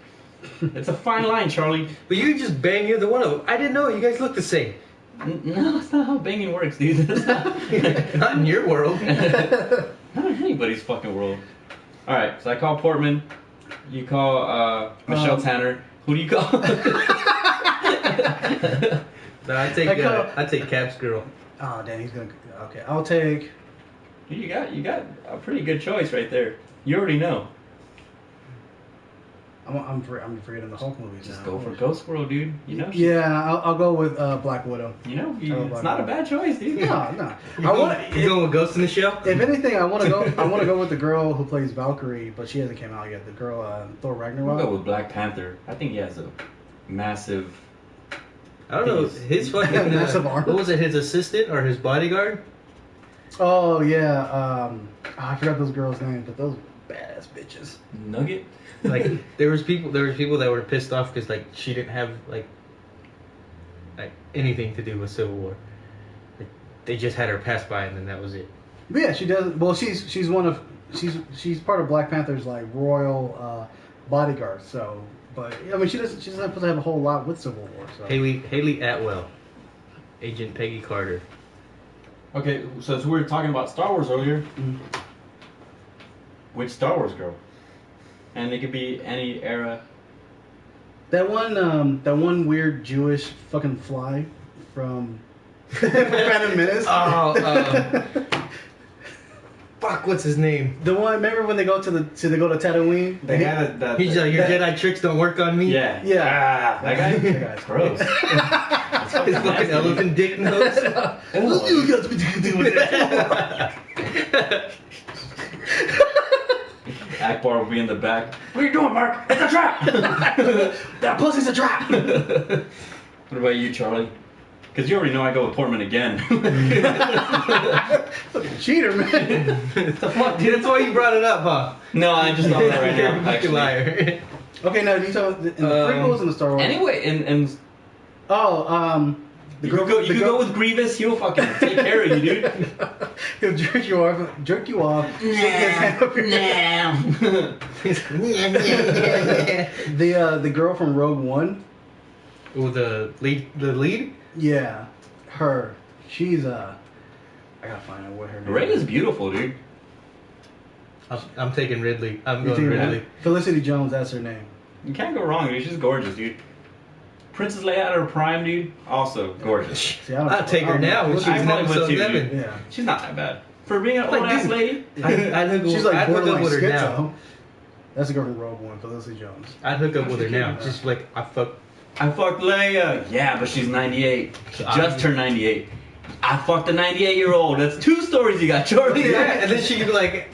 It's a fine line, Charlie. But you just bang either one of them. I didn't know. You guys look the same. No, that's not how banging works, dude. That's not, Not in your world. not in anybody's fucking world. All right, so I call Portman. You call Michelle Tanner. Who do you call? No, I take Cap's girl. Oh, damn, he's gonna. Okay, I'll take. You got a pretty good choice right there. You already know. I'm forgetting the Hulk movies Just now. go for Ghost Girl, dude. You know. Yeah, I'll go with Black Widow. You know, I love it's Black not a Widow. bad choice, dude. No. I want. You going with Ghost in the Shell? If anything, I want to go. I want to go with the girl who plays Valkyrie, but she hasn't came out yet. The girl, Thor We'll Ragnarok. go with Black Panther. I think he has a massive. I don't know. His fucking Massive arm. what was it? His assistant or his bodyguard? Oh yeah. I forgot those girls' names, but those badass bitches. Nugget. Like there was people that were pissed off because like she didn't have like anything to do with Civil War. Like, they just had her pass by and then that was it. But yeah, she does. Well, she's one of she's part of Black Panther's like royal bodyguards. So, but I mean, she's not supposed to have a whole lot with Civil War. So. Haley Atwell, Agent Peggy Carter. Okay, so we were talking about Star Wars earlier. Mhm. Which Star Wars girl? And it could be any era. That one weird Jewish fucking fly from Phantom Menace. Fuck, what's his name? The one. Remember when they go to Tatooine? They had that. He's like, your That- Jedi tricks don't work on me. Yeah. Yeah. Ah, that guy. That guy's Gross. His fucking elephant dick nose. What you got to do with that? Akbar will be in the back. What are you doing, Mark? It's a trap. That pussy's a trap. What about you, Charlie? Because you already know I go with Portman again. Fucking cheater, man. The fuck, Dude, that's why you brought it up, huh? No, I just thought that right You're now. a fucking Actually. liar. Okay, now do you talk in the prequels and the Star Wars? Anyway, and Oh, You could go with Grievous. He'll fucking take care of you, dude. He'll jerk you off. Shake his hand up your the girl from Rogue One. Oh, the lead. Yeah, her. She's I gotta find out what her name. Ray is beautiful, dude. I'm taking Ridley. I'm You going think Ridley. Felicity Jones, that's her name. You can't go wrong, dude. She's gorgeous, dude. Princess Leia at her prime, dude. Also gorgeous. See, I'll take her now when she's I not would so too, seven. dude. Yeah. She's not that bad. For being an old ass lady. I'd hook She's like I'd hook up borderline with her now. schizo. That's the girl from Rogue One, Felicity Jones. I'd hook up with her now. Yeah. Just like I fuck. I fucked Leia. Yeah, but she's 98. She just turned 98. I fucked a 98-year-old. That's 2 stories you got, Charlie. Yeah, and then she could be like,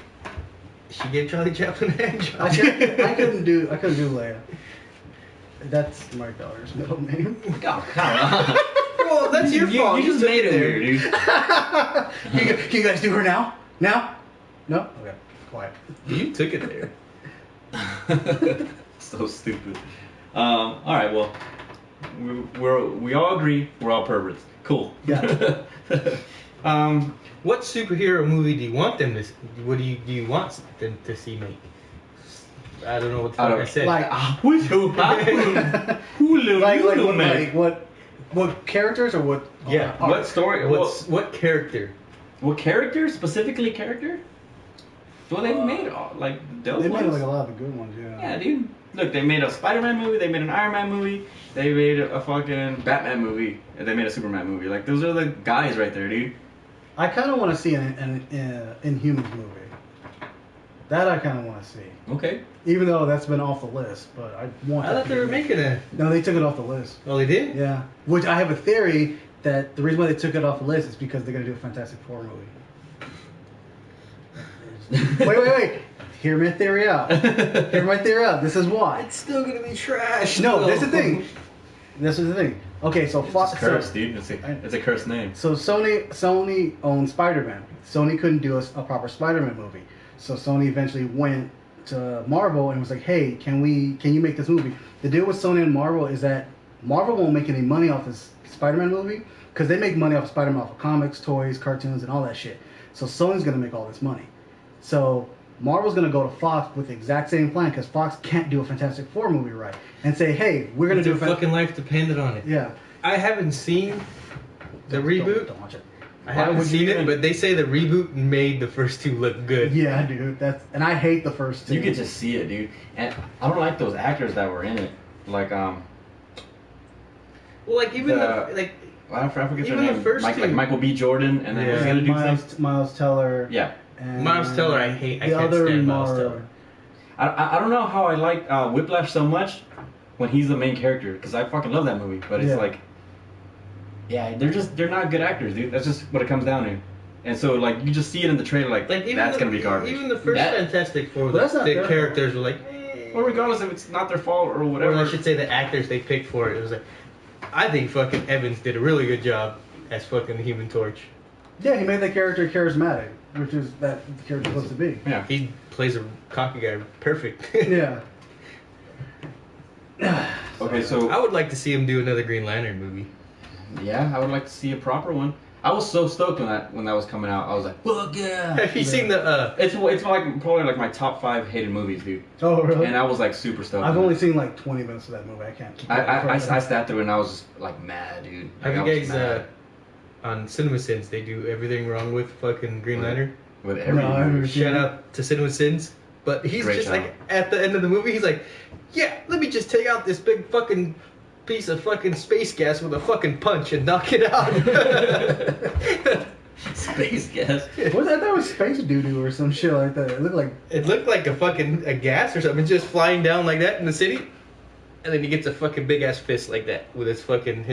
she gave Charlie Chaplin a hand job. I couldn't do Leia. That's my daughter's middle name. Oh, come on. Well, that's your fault. You just took made it there. weird, dude. Can you guys do her now? Now? No? Okay. Quiet. You took it there. So stupid. All right, well, we all agree we're all perverts. Cool. Yeah. What superhero movie do you want them to? What do you want them to see make? I don't know what the fuck I said. Like, what characters or what? yeah. What story? What character? What character? Specifically character? Well, they've made like those They made ones. like a lot of the good ones, yeah. Yeah, dude. Look, they made a Spider-Man movie. They made an Iron Man movie. They made a fucking Batman movie. And they made a Superman movie. Like, those are the guys right there, dude. I kind of want to see an Inhumans movie. That I kind of want to see. Okay. Even though that's been off the list, but I want. I thought they were making a. No, they took it off the list. Oh, they did. Yeah. Which I have a theory that the reason why they took it off the list is because they're gonna do a Fantastic Four movie. Wait. Hear my theory out. This is why. It's still gonna be trash. No, this is the thing. This is the thing. Okay, so Fox. It's cursed, dude. It's a cursed name. So Sony owned Spider-Man. Sony couldn't do a proper Spider-Man movie. So Sony eventually went to Marvel and was like, "Hey, can you make this movie?" The deal with Sony and Marvel is that Marvel won't make any money off this Spider-Man movie because they make money off Spider-Man off of comics, toys, cartoons, and all that shit. So Sony's gonna make all this money. So Marvel's gonna go to Fox with the exact same plan because Fox can't do a Fantastic Four movie right and say, "Hey, we're gonna do Their fucking life depended on it. yeah." I haven't seen the reboot. Don't watch it. I haven't would you seen it, even- but they say the reboot made the first 2 look good. Yeah, dude. And I hate the first 2. You could just see it, dude. And I don't like those actors that were in it. Like, Well, like even I forget their Even the name. first Like two. Michael B. Jordan, and then what's the other dude's name? Miles Teller. Yeah. And Miles Teller, I hate. I the can't other stand Miles more- Teller. I don't know how I like Whiplash so much when he's the main character because I fucking love that movie. But it's Yeah. like, yeah, they're not good actors, dude. That's just what it comes down to. And so like you just see it in the trailer, like Even that's gonna be garbage. Even the first That- Fantastic Four, But that's not the their characters were like. Well, regardless if it's not their fault or whatever. Or I should say the actors they picked for it. It was like, I think fucking Evans did a really good job as fucking the Human Torch. Yeah, he made the character charismatic, which is that the character's supposed to be. Yeah. He plays a cocky guy perfect. Yeah. Okay, so I would like to see him do another Green Lantern movie. yeah, I would like to see a proper one. I was so stoked when that was coming out. I was like, fuck yeah! Have you seen the? It's like probably like my top 5 hated movies, dude. Oh, really? And I was like super stoked. I've on only it. seen like 20 minutes of that movie. I can't keep I sat through it and I was just like mad, dude. Have Like, you I was guys mad on CinemaSins? They do everything wrong with fucking Green Lantern. with every No, I haven't movie. seen Shout out to CinemaSins. But he's Great just job. like at the end of the movie, he's like, yeah, let me just take out this big fucking piece of fucking space gas with a fucking punch and knock it out. Space gas. What that? That was space doo-doo or some shit like that. It looked like It looked like a gas or something, just flying down like that in the city. And then he gets a fucking big ass fist like that with his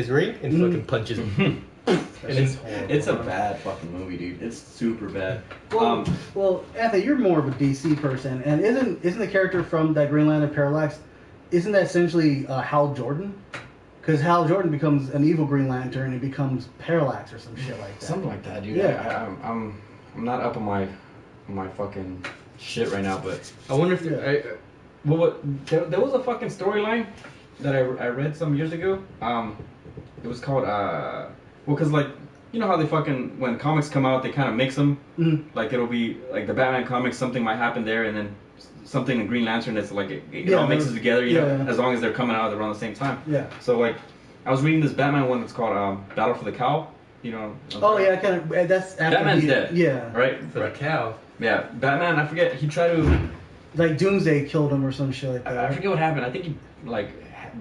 ring and fucking punches him. that's And just horrible. It's a bad fucking movie, dude. It's super bad. Well, Anthony, you're more of a DC person, and isn't the character from that Green Lantern Parallax, isn't that essentially Hal Jordan? Because Hal Jordan becomes an evil Green Lantern and becomes Parallax or some shit like that. Something like that, dude. Yeah. I'm not up on my fucking shit right now, but I wonder if there was a fucking storyline that I read some years ago. It was called Well, because like, you know how they fucking, when comics come out, they kind of mix them. Mm-hmm. Like it'll be like the Batman comics, something might happen there, and then something in Green Lantern. It's like it all mixes together. You know, as long as they're coming out around the same time. Yeah. So like, I was reading this Batman one that's called Battle for the Cow. You know. Oh yeah, kind of. That's after Batman's dead. Yeah. Right. For the cow. Yeah, Batman. I forget. He tried to. Like Doomsday killed him or some shit like that. I forget what happened. I think he like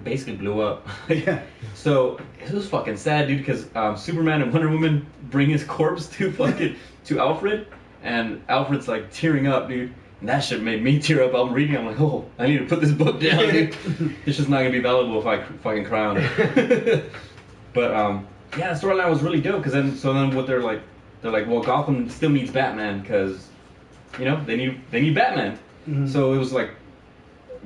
basically blew up. Yeah. So it was fucking sad, dude, because Superman and Wonder Woman bring his corpse to to Alfred, and Alfred's like tearing up, dude. And that shit made me tear up. I'm reading. I'm like, oh, I need to put this book down, dude. It's just not gonna be valuable if I fucking cry on it. But yeah, the storyline was really dope. Cause then what they're like, well, Gotham still needs Batman because, you know, they need Batman. Mm-hmm. So it was like,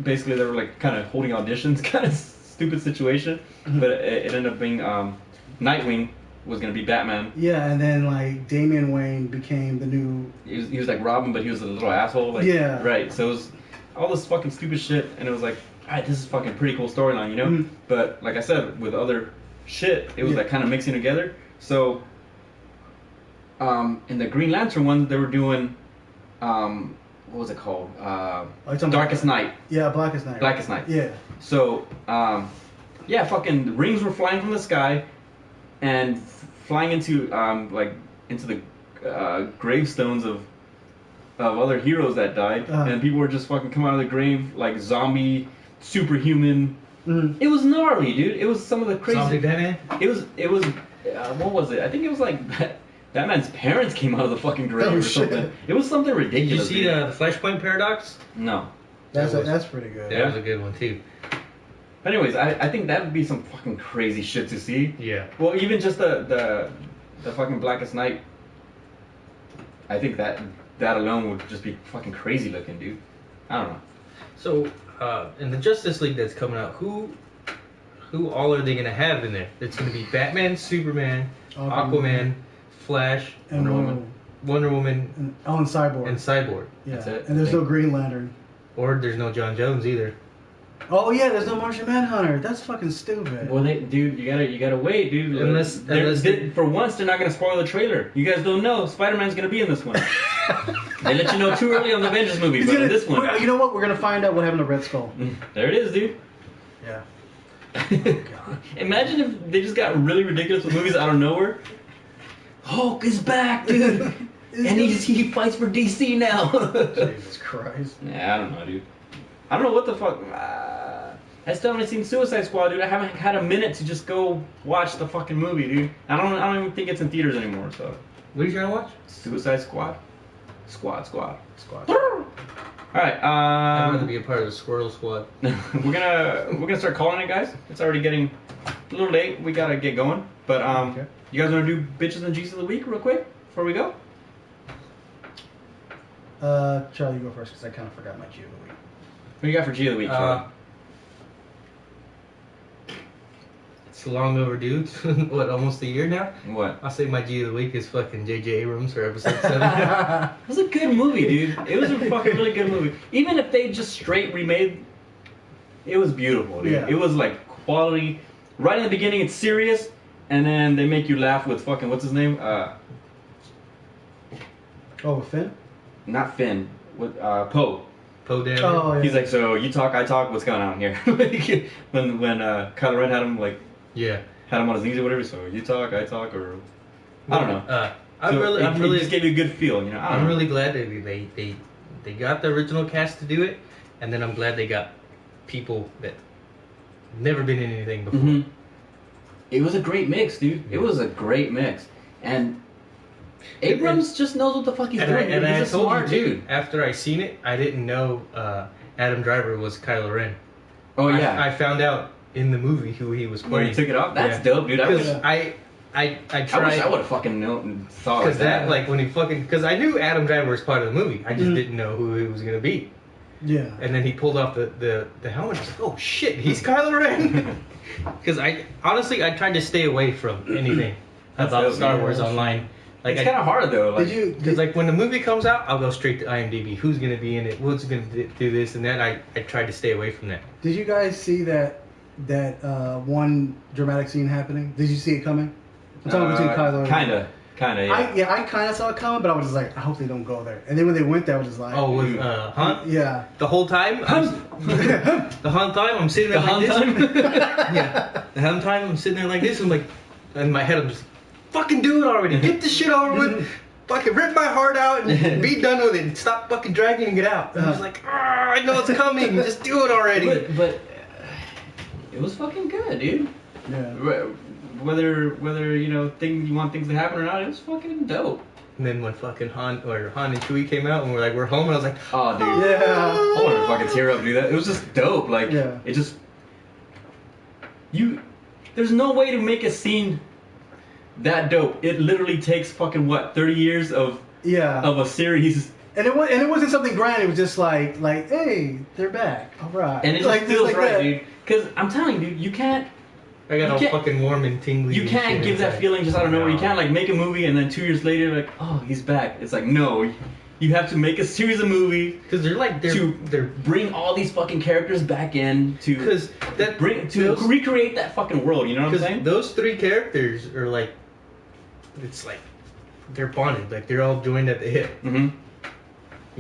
basically they were like kind of holding auditions, kind of stupid situation. Mm-hmm. But it ended up being Nightwing was gonna be Batman. Yeah, and then like Damian Wayne became the new. He was like Robin, but he was a little asshole. Like, yeah. Right. So it was all this fucking stupid shit, and it was like, alright, this is fucking pretty cool storyline, you know. Mm-hmm. But like I said, with other shit, it was like kind of mixing together. So in the Green Lantern one, they were doing what was it called? Darkest Night. Yeah, Blackest Night. Blackest Night. Yeah. So yeah, fucking rings were flying from the sky, and flying into into the gravestones of other heroes that died, and people were just fucking coming out of the grave like zombie, superhuman. Mm-hmm. It was gnarly, dude. It was some of the crazy. Zombie Batman? It was what was it? I think it was like Batman's parents came out of the fucking grave or something. Shit. It was something Did ridiculous. you see dude. the Flashpoint Paradox? No. That's pretty good. That was a good one too. Anyways, I think that would be some fucking crazy shit to see. Yeah. Well, even just the fucking Blackest Night. I think that alone would just be fucking crazy looking, dude. I don't know. So, in the Justice League that's coming out, who all are they gonna have in there? It's gonna be Batman, Superman, Aquaman, Flash, and Wonder Woman, and Cyborg. and Cyborg. Yeah. That's it. And there's no Green Lantern. Or there's no John Jones either. Oh yeah, there's no Martian Manhunter. That's fucking stupid. Well, dude, you gotta wait, dude. Unless for once they're not gonna spoil the trailer. You guys don't know Spider-Man's gonna be in this one. They let you know too early on the Avengers movie, but in this one, you know what? We're gonna find out what happened to Red Skull. There it is, dude. Yeah. Imagine if they just got really ridiculous with movies out of nowhere. Hulk is back, dude, and he fights for DC now. Jesus Christ. Yeah, I don't know, dude. I don't know what the fuck. I still haven't seen Suicide Squad, dude. I haven't had a minute to just go watch the fucking movie, dude. I don't even think it's in theaters anymore. So. What are you trying to watch? Suicide Squad. Squad. Squad. All right. I'd rather be a part of the Squirrel Squad. we're gonna start calling it, guys. It's already getting a little late. We gotta get going. But Okay. you guys wanna do bitches and G's of the week real quick before we go? Charlie, you go first because I kind of forgot my G of the week. What do you got for G of the week, Charlie? It's long overdue. What, almost a year now? What? I'll say my G of the week is fucking J.J. Abrams for episode 7. It was a good movie, dude. It was a fucking really good movie. Even if they just straight remade, it was beautiful, dude. Yeah. It was like quality. Right in the beginning, it's serious, and then they make you laugh with fucking what's his name? Oh, Finn? Not Finn. With Poe. Poe Dameron. Oh, yeah. He's like, so you talk, I talk. What's going on here? Like, when Kylo Ren had him on his knees or whatever. So you talk, I talk, or I don't know. It just gave you a good feel, you know. I'm really glad that they got the original cast to do it, and then I'm glad they got people that never been in anything before. Mm-hmm. It was a great mix, dude. It was a great mix, and Abrams just knows what the fuck he's doing. And I He's a told smart you too. dude. After I seen it, I didn't know Adam Driver was Kylo Ren. Oh yeah, I found out in the movie who he was when playing. he took it off. That's Yeah. dope, dude. I Because wish I tried. I would have fucking known, thought like Because that. like when he fucking, because I knew Adam Driver was part of the movie. I just didn't know who he was gonna be. Yeah. And then he pulled off the helmet. I was like, oh shit, he's Kylo Ren. Because I tried to stay away from anything about dope, Star man. Wars online. Like it's kind of hard though. Like, because like when the movie comes out, I'll go straight to IMDb. Who's gonna be in it? Who's gonna do this and that? I tried to stay away from that. Did you guys see that one dramatic scene happening? Did you see it coming? I'm talking between Kylo and Kinda, yeah. I kind of saw it coming, but I was just like, I hope they don't go there. And then when they went there, I was just like, Oh, with Han? Yeah. The whole time? The Han time, I'm sitting there like this. Yeah. The Han time, I'm sitting there like this. I'm like, in my head, I'm just, fucking do it already. Get this shit over with. Fucking rip my heart out and be done with it. Stop fucking dragging and get out. I'm just like, I know it's coming. Just do it already. But it was fucking good, dude. Yeah. Whether you know you want things to happen or not, it was fucking dope. And then when fucking Han and Chewie came out and we're home, and I was like, oh, dude. Yeah. I wanted to fucking tear up, dude. It was just dope. Like, Yeah. it just there's no way to make a scene that dope. It literally takes fucking 30 years of a series. And it wasn't something grand. It was just like, hey, they're back. All right. And it just like, feels like right, that. dude. Because I'm telling you, dude, you can't. I got all fucking warm and tingly. You can't give that feeling just out of nowhere. You can't like make a movie and then 2 years later, like, oh, he's back. It's like, no, you have to make a series of movies because they're bring all these fucking characters back in to recreate that fucking world. You know what I'm saying? Those three characters are like, it's like they're bonded. Like they're all joined at the hip. Mm-hmm.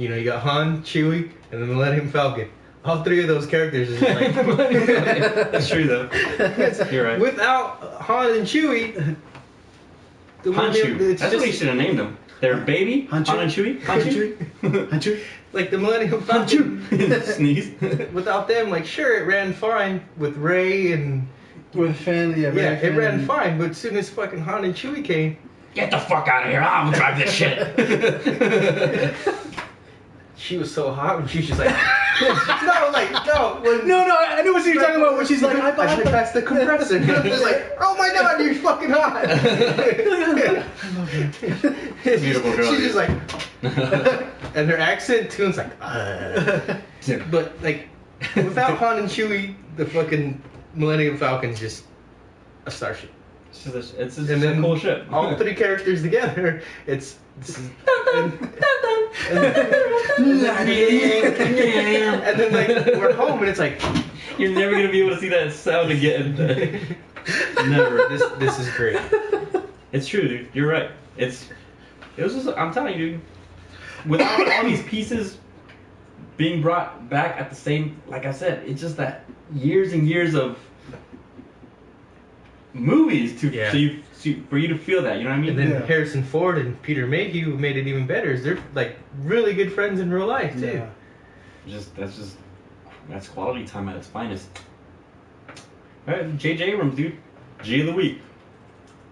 You know, you got Han, Chewie, and the Millennium Falcon. All three of those characters is like. That's true though. You're right. Without Han and Chewie, Hanchu. That's what he should have named them. Their baby, Han and Chewie. Hanchu. Like the Millennium Falcon. Sneeze. Without them, like sure, it ran fine with Rey and. With Finn, it ran fine. But as soon as fucking Han and Chewie came, get the fuck out of here! I'm gonna drive this shit. She was so hot when she was just like. No. No, I know what you're talking about. When she's like, I passed the compressor. Just like, oh my god, you're fucking hot. Beautiful girl. She's just like, and her accent too. It's like, but like, without Han and Chewie, the fucking Millennium Falcon's just a starship. It's a cool ship. All three characters together, it's and then like we're home and it's like you're never gonna be able to see that sound again. Never. This is great. It's true, dude. You're right. It was just, I'm telling you, dude. Without all these pieces being brought back at the same, like I said, it's just that years and years of movies for you to feel that, you know what I mean? And then Harrison Ford and Peter Mayhew made it even better. They're like really good friends in real life too. Yeah. That's quality time at its finest. All right, J.J. Abrams, dude. G of the week.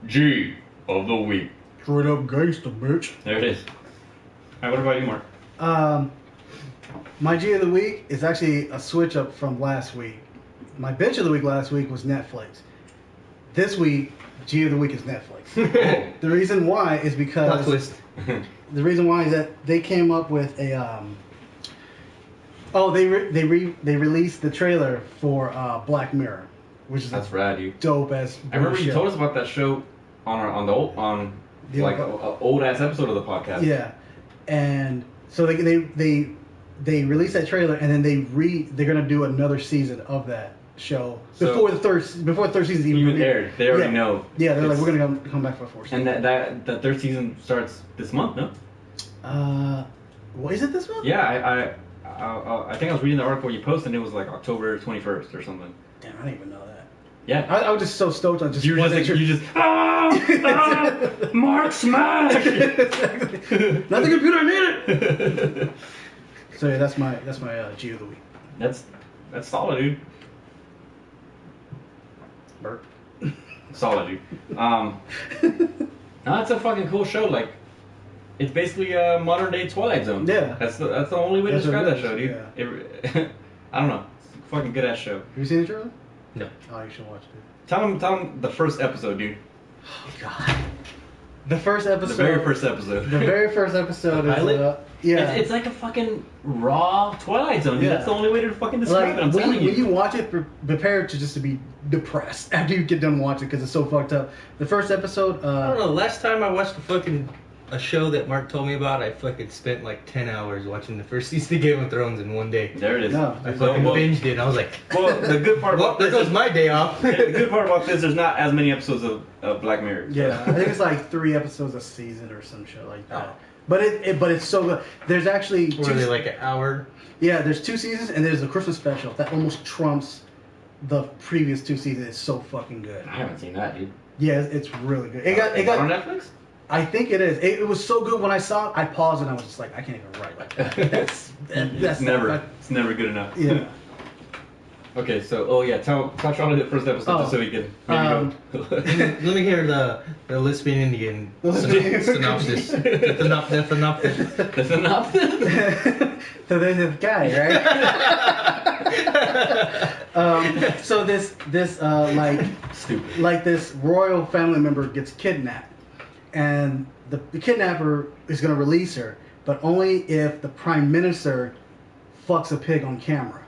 G of the week. Straight up gangster, bitch. There it is. All right, what about you, Mark? My G of the week is actually a switch up from last week. My bitch of the week last week was Netflix. This week, G of the week is Netflix. The reason why is because Plot twist. The reason why is that they came up with a they released the trailer for Black Mirror, which is that's rad, dude. Dope as. I remember you told us about that show on the old ass episode of the podcast. Yeah, and so they released that trailer and then they're gonna do another season of that show before the third season even aired. They already know. Yeah, they're like, we're gonna come back for a fourth season. And that third season starts this month, no? What is it this month? Yeah, I think I was reading the article you posted and it was like October 21st or something. Damn, I didn't even know that. Yeah. I was just so stoked on just. You just Mark smash. Exactly. Not the computer, I made it. So yeah, that's my G of the week. That's solid, dude. Burp. Solid, dude. No, it's a fucking cool show. Like, it's basically a modern day Twilight Zone. Yeah. That's the only way to describe that show, dude. Yeah. I don't know. It's a fucking good ass show. Have you seen the trailer? No. Oh, you should watch it. Tell them the first episode, dude. Oh God. The first episode. The very first episode. The very first episode The is pilot? yeah. It's like a fucking raw Twilight Zone, dude. Yeah. That's the only way to fucking describe it. I'm telling when you watch it, prepare to be depressed after you get done watching because it's so fucked up. The first episode. I don't know. Last time I watched a fucking a show that Mark told me about. I fucking spent like 10 hours watching the first season of Game of Thrones in one day. There it is. No, I fucking binged it. I was like, well, the good part well, about there this goes is, my day off. the good part about this, there's not as many episodes of Black Mirror. So. Yeah, I think it's like 3 episodes a season or some shit like that. Oh. But it's so good. There's actually Were they like an hour? Yeah, there's 2 seasons and there's a Christmas special that almost trumps the previous 2 seasons. It's so fucking good. I haven't seen that, dude. Yeah, it's really good. It Is that on got. Netflix? I think it is. It was so good when I saw it. I paused and I was just like, I can't even write like that. That's It's never good enough. Yeah. Okay, so tell Charlie the first episode just so he can maybe go. Let me hear the Lisbon Indian synopsis. The synopsis. The synopsis. So there's this guy, right? So this Stupid. like this royal family member gets kidnapped, and the kidnapper is gonna release her, but only if the prime minister fucks a pig on camera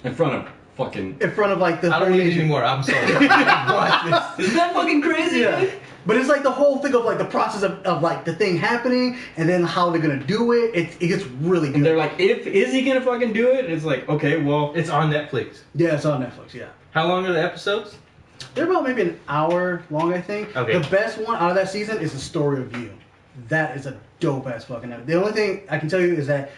In front of fucking. in front of like the I don't whole need it nation. anymore. I'm sorry. Watch this. Isn't that fucking crazy? Yeah. Dude? But it's like the whole thing of like the process of like the thing happening and then how they're gonna do it. It gets really good. And they're like, is he gonna fucking do it? It's like, okay, well. It's on Netflix. Yeah, it's on Netflix. Yeah, How long are the episodes? they're about maybe an hour long, I think. Okay. The best one out of that season is the story of you. That is a dope ass fucking episode. The only thing I can tell you is that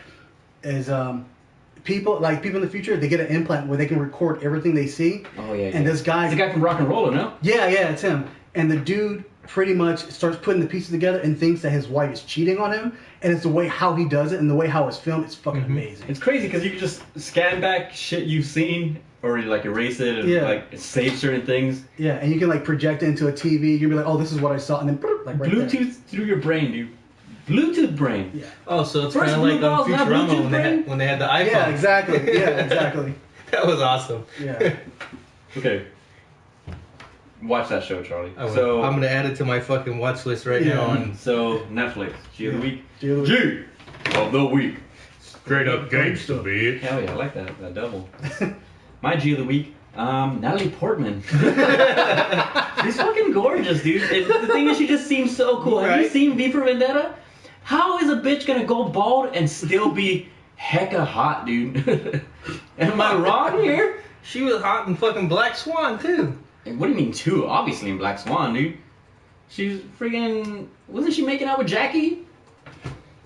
people in the future, they get an implant where they can record everything they see. Oh yeah. And this guy, It's the guy from Rock and Roller, no? yeah, it's him. And the dude pretty much starts putting the pieces together and thinks that his wife is cheating on him. And it's the way how he does it and the way how it's filmed. It's fucking amazing. It's crazy because you can just scan back shit you've seen or like erase it and Yeah. like save certain things. Yeah, and you can like project it into a TV. You can be like, oh, this is what I saw, and then like right there. Bluetooth through your brain, dude. Bluetooth brain. Yeah. Oh, so it's First kind of like blue on balls, now Futurama Bluetooth when they had the iPhone. Yeah, exactly. Yeah, exactly. That was awesome. Yeah. Okay. Watch that show, Charlie. I will. So I'm gonna add it to my fucking watch list right Yeah. now. On So Netflix, G of the week. G of the week. G of the week. straight up gangsta, bitch. Hell yeah, I like that double. My G of the week, Natalie Portman. She's fucking gorgeous, dude. The thing is, she just seems so cool. Have you Right. seen V for Vendetta? How is a bitch gonna go bald and still be hecka hot, dude? Am I wrong here? She was hot in fucking Black Swan too. What do you mean two? Obviously in Black Swan, dude. She's friggin'. Wasn't she making out with Jackie?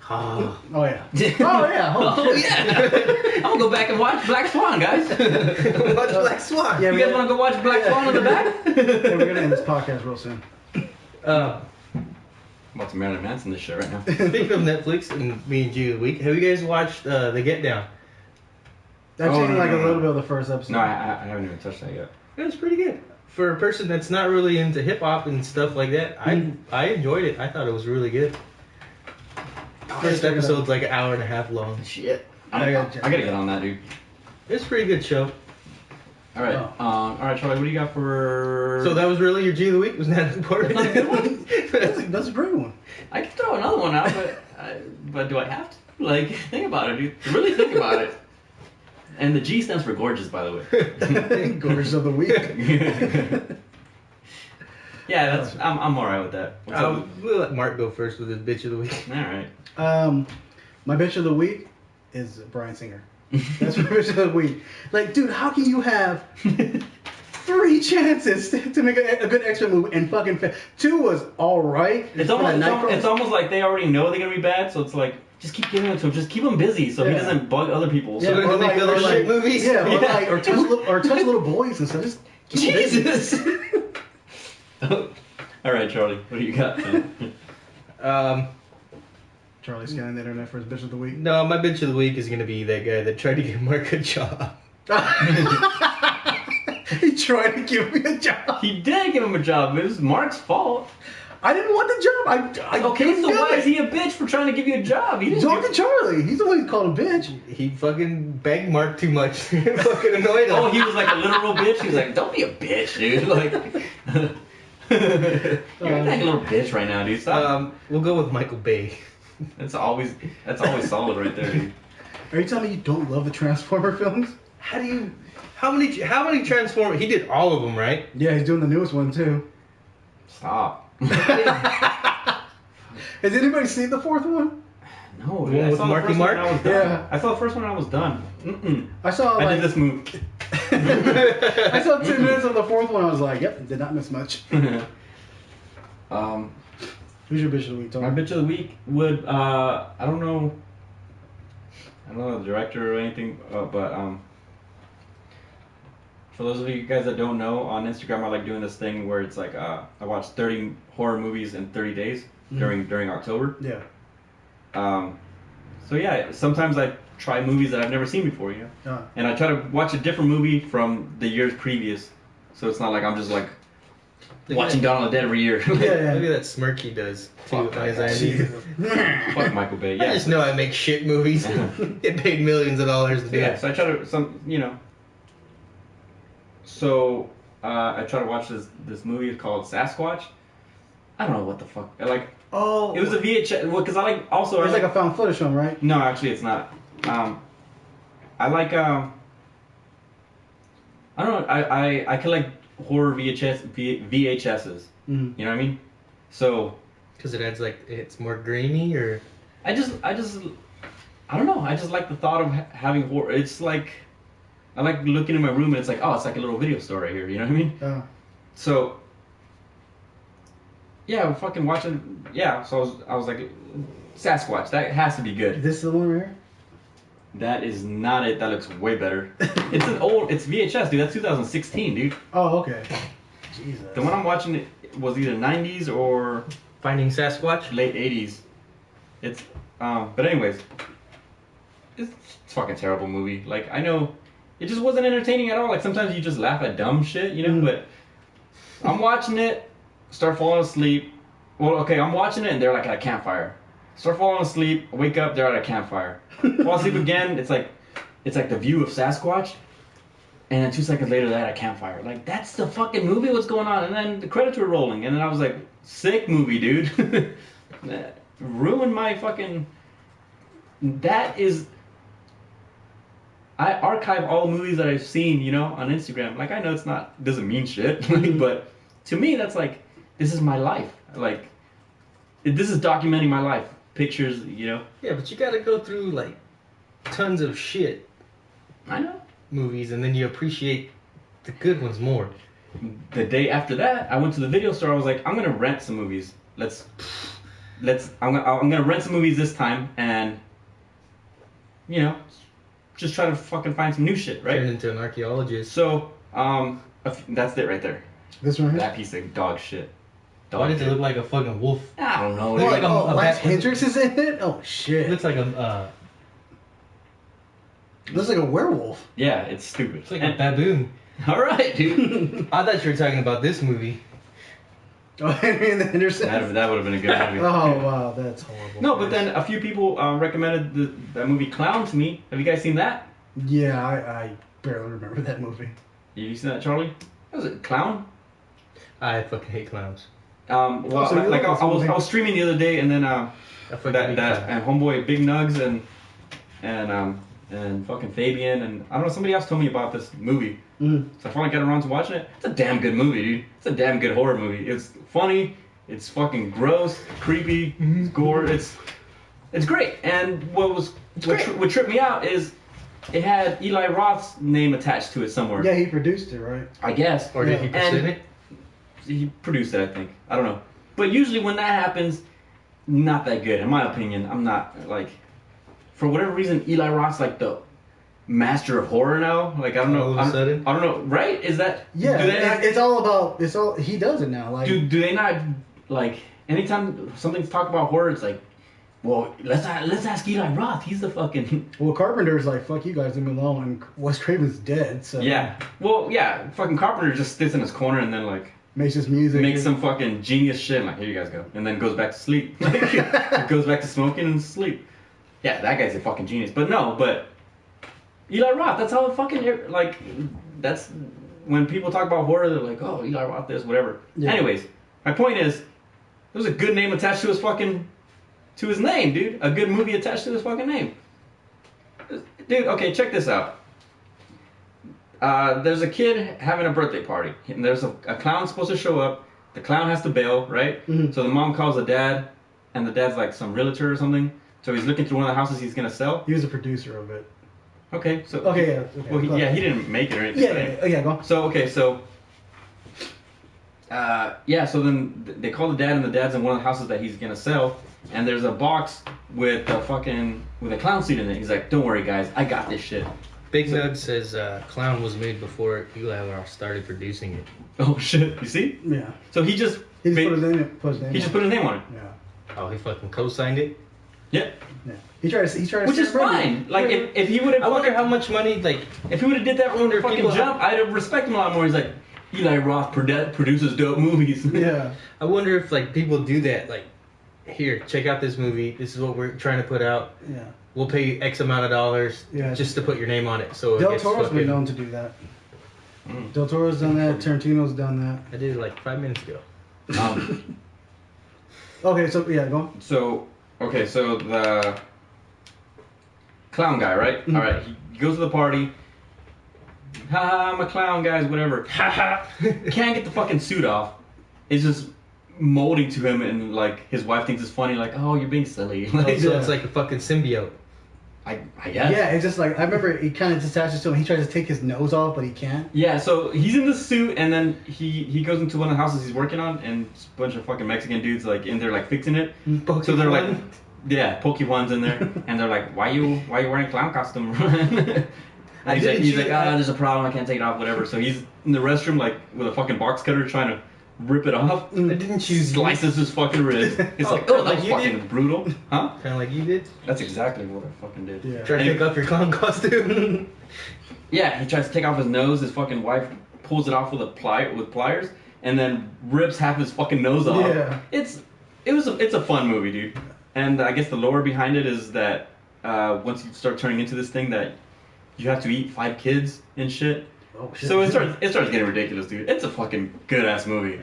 Oh, Oh yeah. Oh yeah. Holy shit. yeah. I'm gonna go back and watch Black Swan, guys. watch Black Swan. Yeah, You guys wanna go watch Black Swan on the back? Yeah, we're gonna end this podcast real soon. Uh, I'm about to Marilyn Manson this shit right now. speaking of Netflix and me and G of the week, have you guys watched The Get Down? I've Oh, seen no, like no, a no. little bit of the first episode. No, I haven't even touched that yet. It was pretty good. For a person that's not really into hip hop and stuff like that, I enjoyed it. I thought it was really good. First check it out. episode's like an hour and a half long. Shit. I gotta check I gotta it get on that, dude. It's a pretty good show. All right. Oh. All right, Charlie. What do you got for? So that was really your G of the week? Was that important? That's not a good one. That's a great one. I can throw another one out, but do I have to? Like, think about it, dude. Really think about it. And the G stands for gorgeous, by the way. Gorgeous of the week. Yeah, that's. I'm alright with that. What's up? We'll let Mark go first with his bitch of the week. All right. My bitch of the week is Bryan Singer. That's my bitch of the week. Like, dude, how can you have 3 chances to make a good X-Men movie and fucking 2 was all right. It's almost like they already know they're gonna be bad, so it's like just keep giving it to him, just keep him busy, so he Yeah. doesn't bug other people. So Yeah, they're gonna make other shit movies? Yeah, Yeah. or touch little boys and stuff. Just keep 'em busy. Jesus. All right, Charlie. What do you got? Charlie scanning the internet for his bitch of the week. No, my bitch of the week is gonna be that guy that tried to give Mark a job. He tried to give me a job. He did give him a job. It was Mark's fault. I didn't want the job. I Okay, couldn't so do why it. is he a bitch for trying to give you a job? He didn't. Talk give- to Charlie. He's the one who called him bitch. He fucking begged Mark too much. Fucking annoyed him. Oh, he was like a literal bitch. He was like, "Don't be a bitch, dude." Like, you're like a little bitch right now, dude. Stop. We'll go with Michael Bay. That's always solid right there, dude. Are you telling me you don't love the Transformer films? How many Transformers? He did all of them, right? Yeah, he's doing the newest one too. Stop. His Has anybody seen the fourth one? No, The one I with saw Marky the first Mark? one and I was done. Yeah. I saw the first one and I was done. I saw I did this move. I saw 2 minutes of the fourth one. I was like, yep, did not miss much. Who's your bitch of the week, Tom? My bitch of the week would I don't know the director or anything, but for those of you guys that don't know, on Instagram I like doing this thing where it's like I watch 30 horror movies in 30 days during October. Yeah. So yeah, sometimes I try movies that I've never seen before, you know, and I try to watch a different movie from the years previous, so it's not like I'm just like watching Dawn of the Dead every year. Yeah, yeah. Look at that smirk he does too. Fuck on his that IMDb. Fuck Michael Bay. I Yeah. just know I make shit movies. Get paid millions of dollars to do Yeah, it. so I try to So I try to watch this movie called Sasquatch. I don't know what the fuck. Like, Oh. it was a VHS. Well, because I like also. It's like a found footage film, right? No, actually, it's not. I like. I don't know. I collect horror VHSs. Mm-hmm. You know what I mean? So Because it adds like it's more grainy or. I don't know. I just like the thought of having horror. It's like I like looking in my room and it's like, oh, it's like a little video store right here. You know what I mean? So yeah, we're fucking watching. Yeah, so I was like, Sasquatch. That has to be good. This is the one right here? That is not it. That looks way better. It's VHS, dude. That's 2016, dude. Oh, okay. Jesus. The one I'm watching it was either 90s or Finding Sasquatch? late 80s. It's but anyways, it's a fucking terrible movie. Like, I know it just wasn't entertaining at all. Like, sometimes you just laugh at dumb shit, you know. But I'm watching it, start falling asleep. Well, okay, I'm watching it and they're like at a campfire. Start falling asleep, wake up, they're at a campfire. Fall asleep again, it's like the view of Sasquatch. And then 2 seconds later, they're at a campfire. Like, that's the fucking movie, what's going on? And then the credits were rolling. And then I was like, sick movie, dude. Ruined my fucking... That is... I archive all the movies that I've seen, you know, on Instagram. Like, I know it's not... doesn't mean shit. Like, but to me, that's like... This is my life. Like, this is documenting my life. Pictures, you know. Yeah, but you gotta go through like tons of shit I know. movies and then you appreciate the good ones more. The day after that, I went to the video store. I was like, I'm gonna rent some movies. I'm gonna rent some movies this time, and you know, just try to fucking find some new shit, right? Turn into an archaeologist. So, that's it right there. This one here? That piece of dog shit. Why does it look like a fucking wolf? I don't know. Looks dude. like a Lance bat- Hendricks is in it? Oh, shit. It looks like a Looks like a werewolf. Yeah, it's stupid. it's like a baboon. All right, dude. I thought you were talking about this movie. Oh, Henry and the Hendersons? that would have been a good movie. Oh, wow, that's horrible. No, but then a few people recommended that movie Clown to me. Have you guys seen that? Yeah, I barely remember that movie. You seen that, Charlie? Was it Clown? I fucking hate clowns. Well, So you like like I this movie? was streaming the other day, and then I fucking that hate clowns. and homeboy Big Nugs and fucking Fabian and I don't know, somebody else told me about this movie. Mm. So I finally got around to watching it. It's a damn good movie, dude. It's a damn good horror movie. It's funny. It's fucking gross, creepy, it's gore. It's great. And what tripped me out is it had Eli Roth's name attached to it somewhere. Yeah, he produced it, right? I guess. Or did he Yeah. present it? He produced it, I think. I don't know. But usually when that happens, not that good, in my opinion. I'm not, like, for whatever reason, Eli Roth's like the master of horror now. Like, I don't know. All of a sudden? I don't know, right? Is that... Yeah, do they, it's all, he does it now. Like, do they not, like, anytime something's talked about horror, it's like, well, let's ask Eli Roth. He's the fucking... well, Carpenter's like, fuck you guys, leave me alone, and Wes Craven's dead, so... Yeah. Well, yeah, fucking Carpenter just sits in his corner and then, like... Makes his music. Makes some fucking genius shit, like, here you guys go. And then goes back to sleep. Like, goes back to smoking and sleep. Yeah, that guy's a fucking genius. But Eli Roth, that's how fucking, like, that's, when people talk about horror, they're like, oh, Eli Roth this, whatever. Yeah. Anyways, my point is, there's a good name attached to to his name, dude. A good movie attached to his fucking name. Dude, okay, check this out. There's a kid having a birthday party, and there's a clown supposed to show up. The clown has to bail, right? Mhm. So the mom calls the dad, and the dad's like some realtor or something. So he's looking through one of the houses he's gonna sell. He was a producer of it. Okay, so Okay, yeah. Okay, well, he didn't make it or anything. Yeah, go on. So okay, so so then they call the dad, and the dad's in one of the houses that he's gonna sell, and there's a box with a clown suit in it. He's like, "Don't worry, guys, I got this shit." Big Nug says Clown was made before Eli Roth started producing it. Oh shit! You see? Yeah. So he just He just put his name on it. Yeah. Oh, he fucking co-signed it? Yeah. Yeah. He tried to Which is fine. Like if he would have, I wonder how much money, like, if he would have did that from the fucking people jump, I'd have respected him a lot more. He's like, Eli Roth produces dope movies. Yeah. I wonder if, like, people do that, like, here, check out this movie, this is what we're trying to put out. Yeah. We'll pay you X amount of dollars just to put your name on it. So Del Toro's been known to do that. Del Toro's done that. Tarantino's done that. I did it like 5 minutes ago. Okay, so yeah, go on. So the clown guy, right? Mm-hmm. All right, he goes to the party. Ha, I'm a clown, guys. Whatever. Ha ha. Can't get the fucking suit off. It's just molding to him, and like his wife thinks it's funny. Like, oh, you're being silly. Like, So it's like a fucking symbiote. I guess. Yeah, it's just like I remember he kind of detaches to him. He tries to take his nose off, but he can't. Yeah, so he's in the suit, and then he goes into one of the houses he's working on, and a bunch of fucking Mexican dudes like in there like fixing it. So they're like, yeah, Pokemon's in there, and they're like, why you wearing clown costume? And he's like, there's a problem, I can't take it off, whatever. So he's in the restroom like with a fucking box cutter trying to rip it off. I didn't choose. Slices his fucking wrist. It's like, oh, that was you fucking did? brutal, huh? Kind of like you did. That's exactly what I fucking did. Yeah. Try to take off your clown costume. Yeah, he tries to take off his nose. His fucking wife pulls it off with pliers, and then rips half his fucking nose off. Yeah. It's a fun movie, dude. And I guess the lore behind it is that once you start turning into this thing, that you have to eat 5 kids and shit. Oh shit. So it starts getting ridiculous, dude. It's a fucking good ass movie.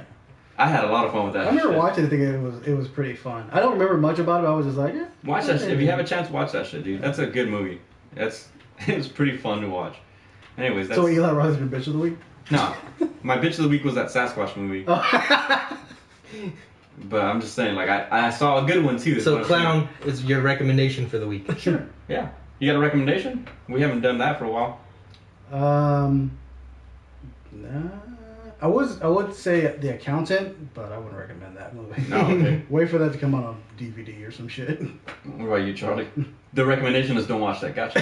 I had a lot of fun with that. I remember shit. watching it, thinking it was pretty fun. I don't remember much about it. I was just like, yeah. Watch that shit. If you have a chance, watch that shit, dude. That's a good movie. It was pretty fun to watch. Anyways, that's... So Eli Roth is your bitch of the week? No. My bitch of the week was that Sasquatch movie. Oh. But I'm just saying, like, I saw a good one, too. So Clown is your recommendation for the week. Sure. Yeah. You got a recommendation? We haven't done that for a while. Nah, I would say The Accountant, but I wouldn't recommend that movie. No, okay. Wait for that to come out on DVD or some shit. What about you, Charlie? The recommendation is don't watch that. Gotcha.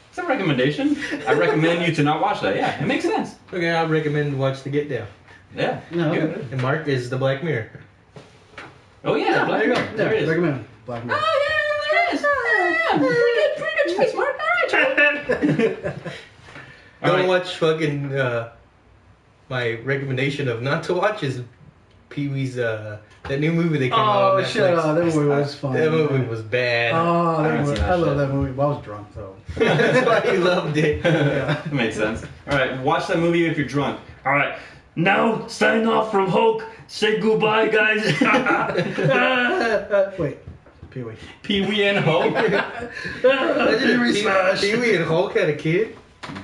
It's a recommendation. I recommend you to not watch that. Yeah, it makes sense. Okay, I recommend watch The Get Down. Yeah. No, Good. okay. And Mark is The Black Mirror. Oh, yeah. Black Mirror. Yeah, There it is. recommend Black Mirror. Oh, yeah, there it is. Yeah. Pretty good choice, Mark. All right, Charlie. All Don't right. watch fucking, my recommendation of not to watch is Pee-wee's, that new movie they came out on Oh, Netflix. shut up. That movie was fun. That movie was bad. Oh, I haven't seen that I love shit. that movie. Well, I was drunk, so. That's why you loved it. Yeah. That makes sense. All right, watch that movie if you're drunk. All right, now sign off from Hulk. Say goodbye, guys. Wait. Pee-wee. Pee-wee and Hulk. Legendary Smash. Pee-wee and Hulk had a kid?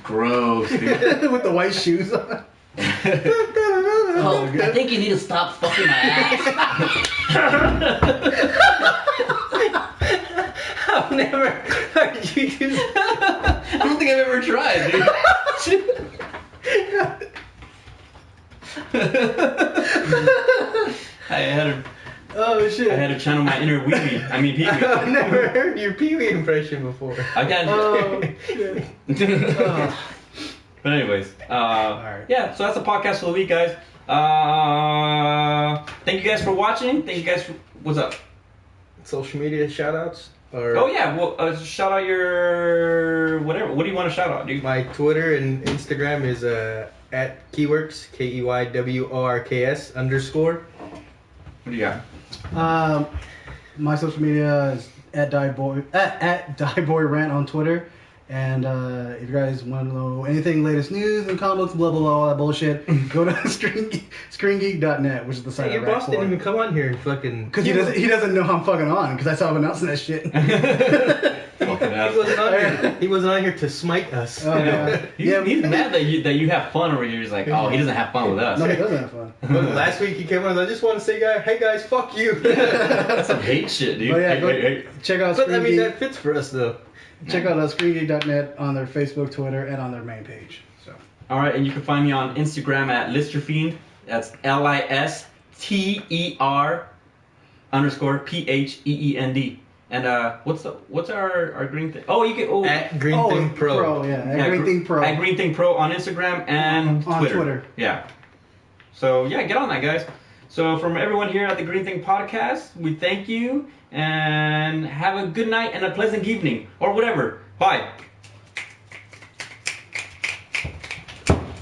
Gross, dude. With the white shoes on. Oh, I think you need to stop fucking my ass. I've never heard you do that. I don't think I've ever tried, dude. Oh, shit. I had to channel my inner wee-wee. I mean, pee-wee. I've never heard your Pee-wee impression before. I got Oh, shit. Oh. But anyways, Alright. yeah, so that's the podcast for the week, guys. Thank you guys for watching. Thank you guys for... What's up? Social media shout-outs? Or Oh, yeah, well, shout out your... whatever. What do you want to shout out, dude? my Twitter and Instagram is at Keyworks, KEYWORKS _. What do you got? My social media is at DieBoy Rant on Twitter, And if you guys want to know anything, latest news and comics, blah blah blah, all that bullshit, go to screengeek.net, which is the site. Hey, your boss didn't even come on here and fucking. Because he doesn't know I'm fucking on because I saw him announcing that shit. He wasn't on here to smite us. Oh, yeah. He's mad that you have fun over here. He's like, oh, he doesn't have fun with us. No, he doesn't have fun. But last week he came on. I just want to say, hey guys, fuck you. That's some hate shit, dude. Oh, yeah, Hey. Check out. But I mean, that fits for us though. Check out screengeek.net on their Facebook, Twitter, and on their main page. So. All right, and you can find me on Instagram at ListerFiend. That's LISTER_PHEEND. And what's our green thing? Oh, you can at GreenThing Pro. At GreenThing Pro. At GreenThing Pro on Instagram and on Twitter. Yeah. So yeah, get on that, guys. So from everyone here at the GreenThing Podcast, we thank you and have a good night and a pleasant evening or whatever. Bye.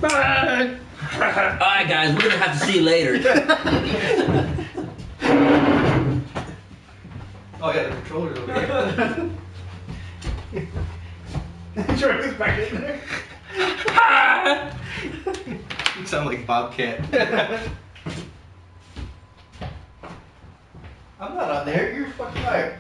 Bye. Alright, guys, we're gonna have to see you later. Oh yeah, the controller's over here. Sure, it's back in there. You sound like Bobcat. I'm not on there. You're fucking fired.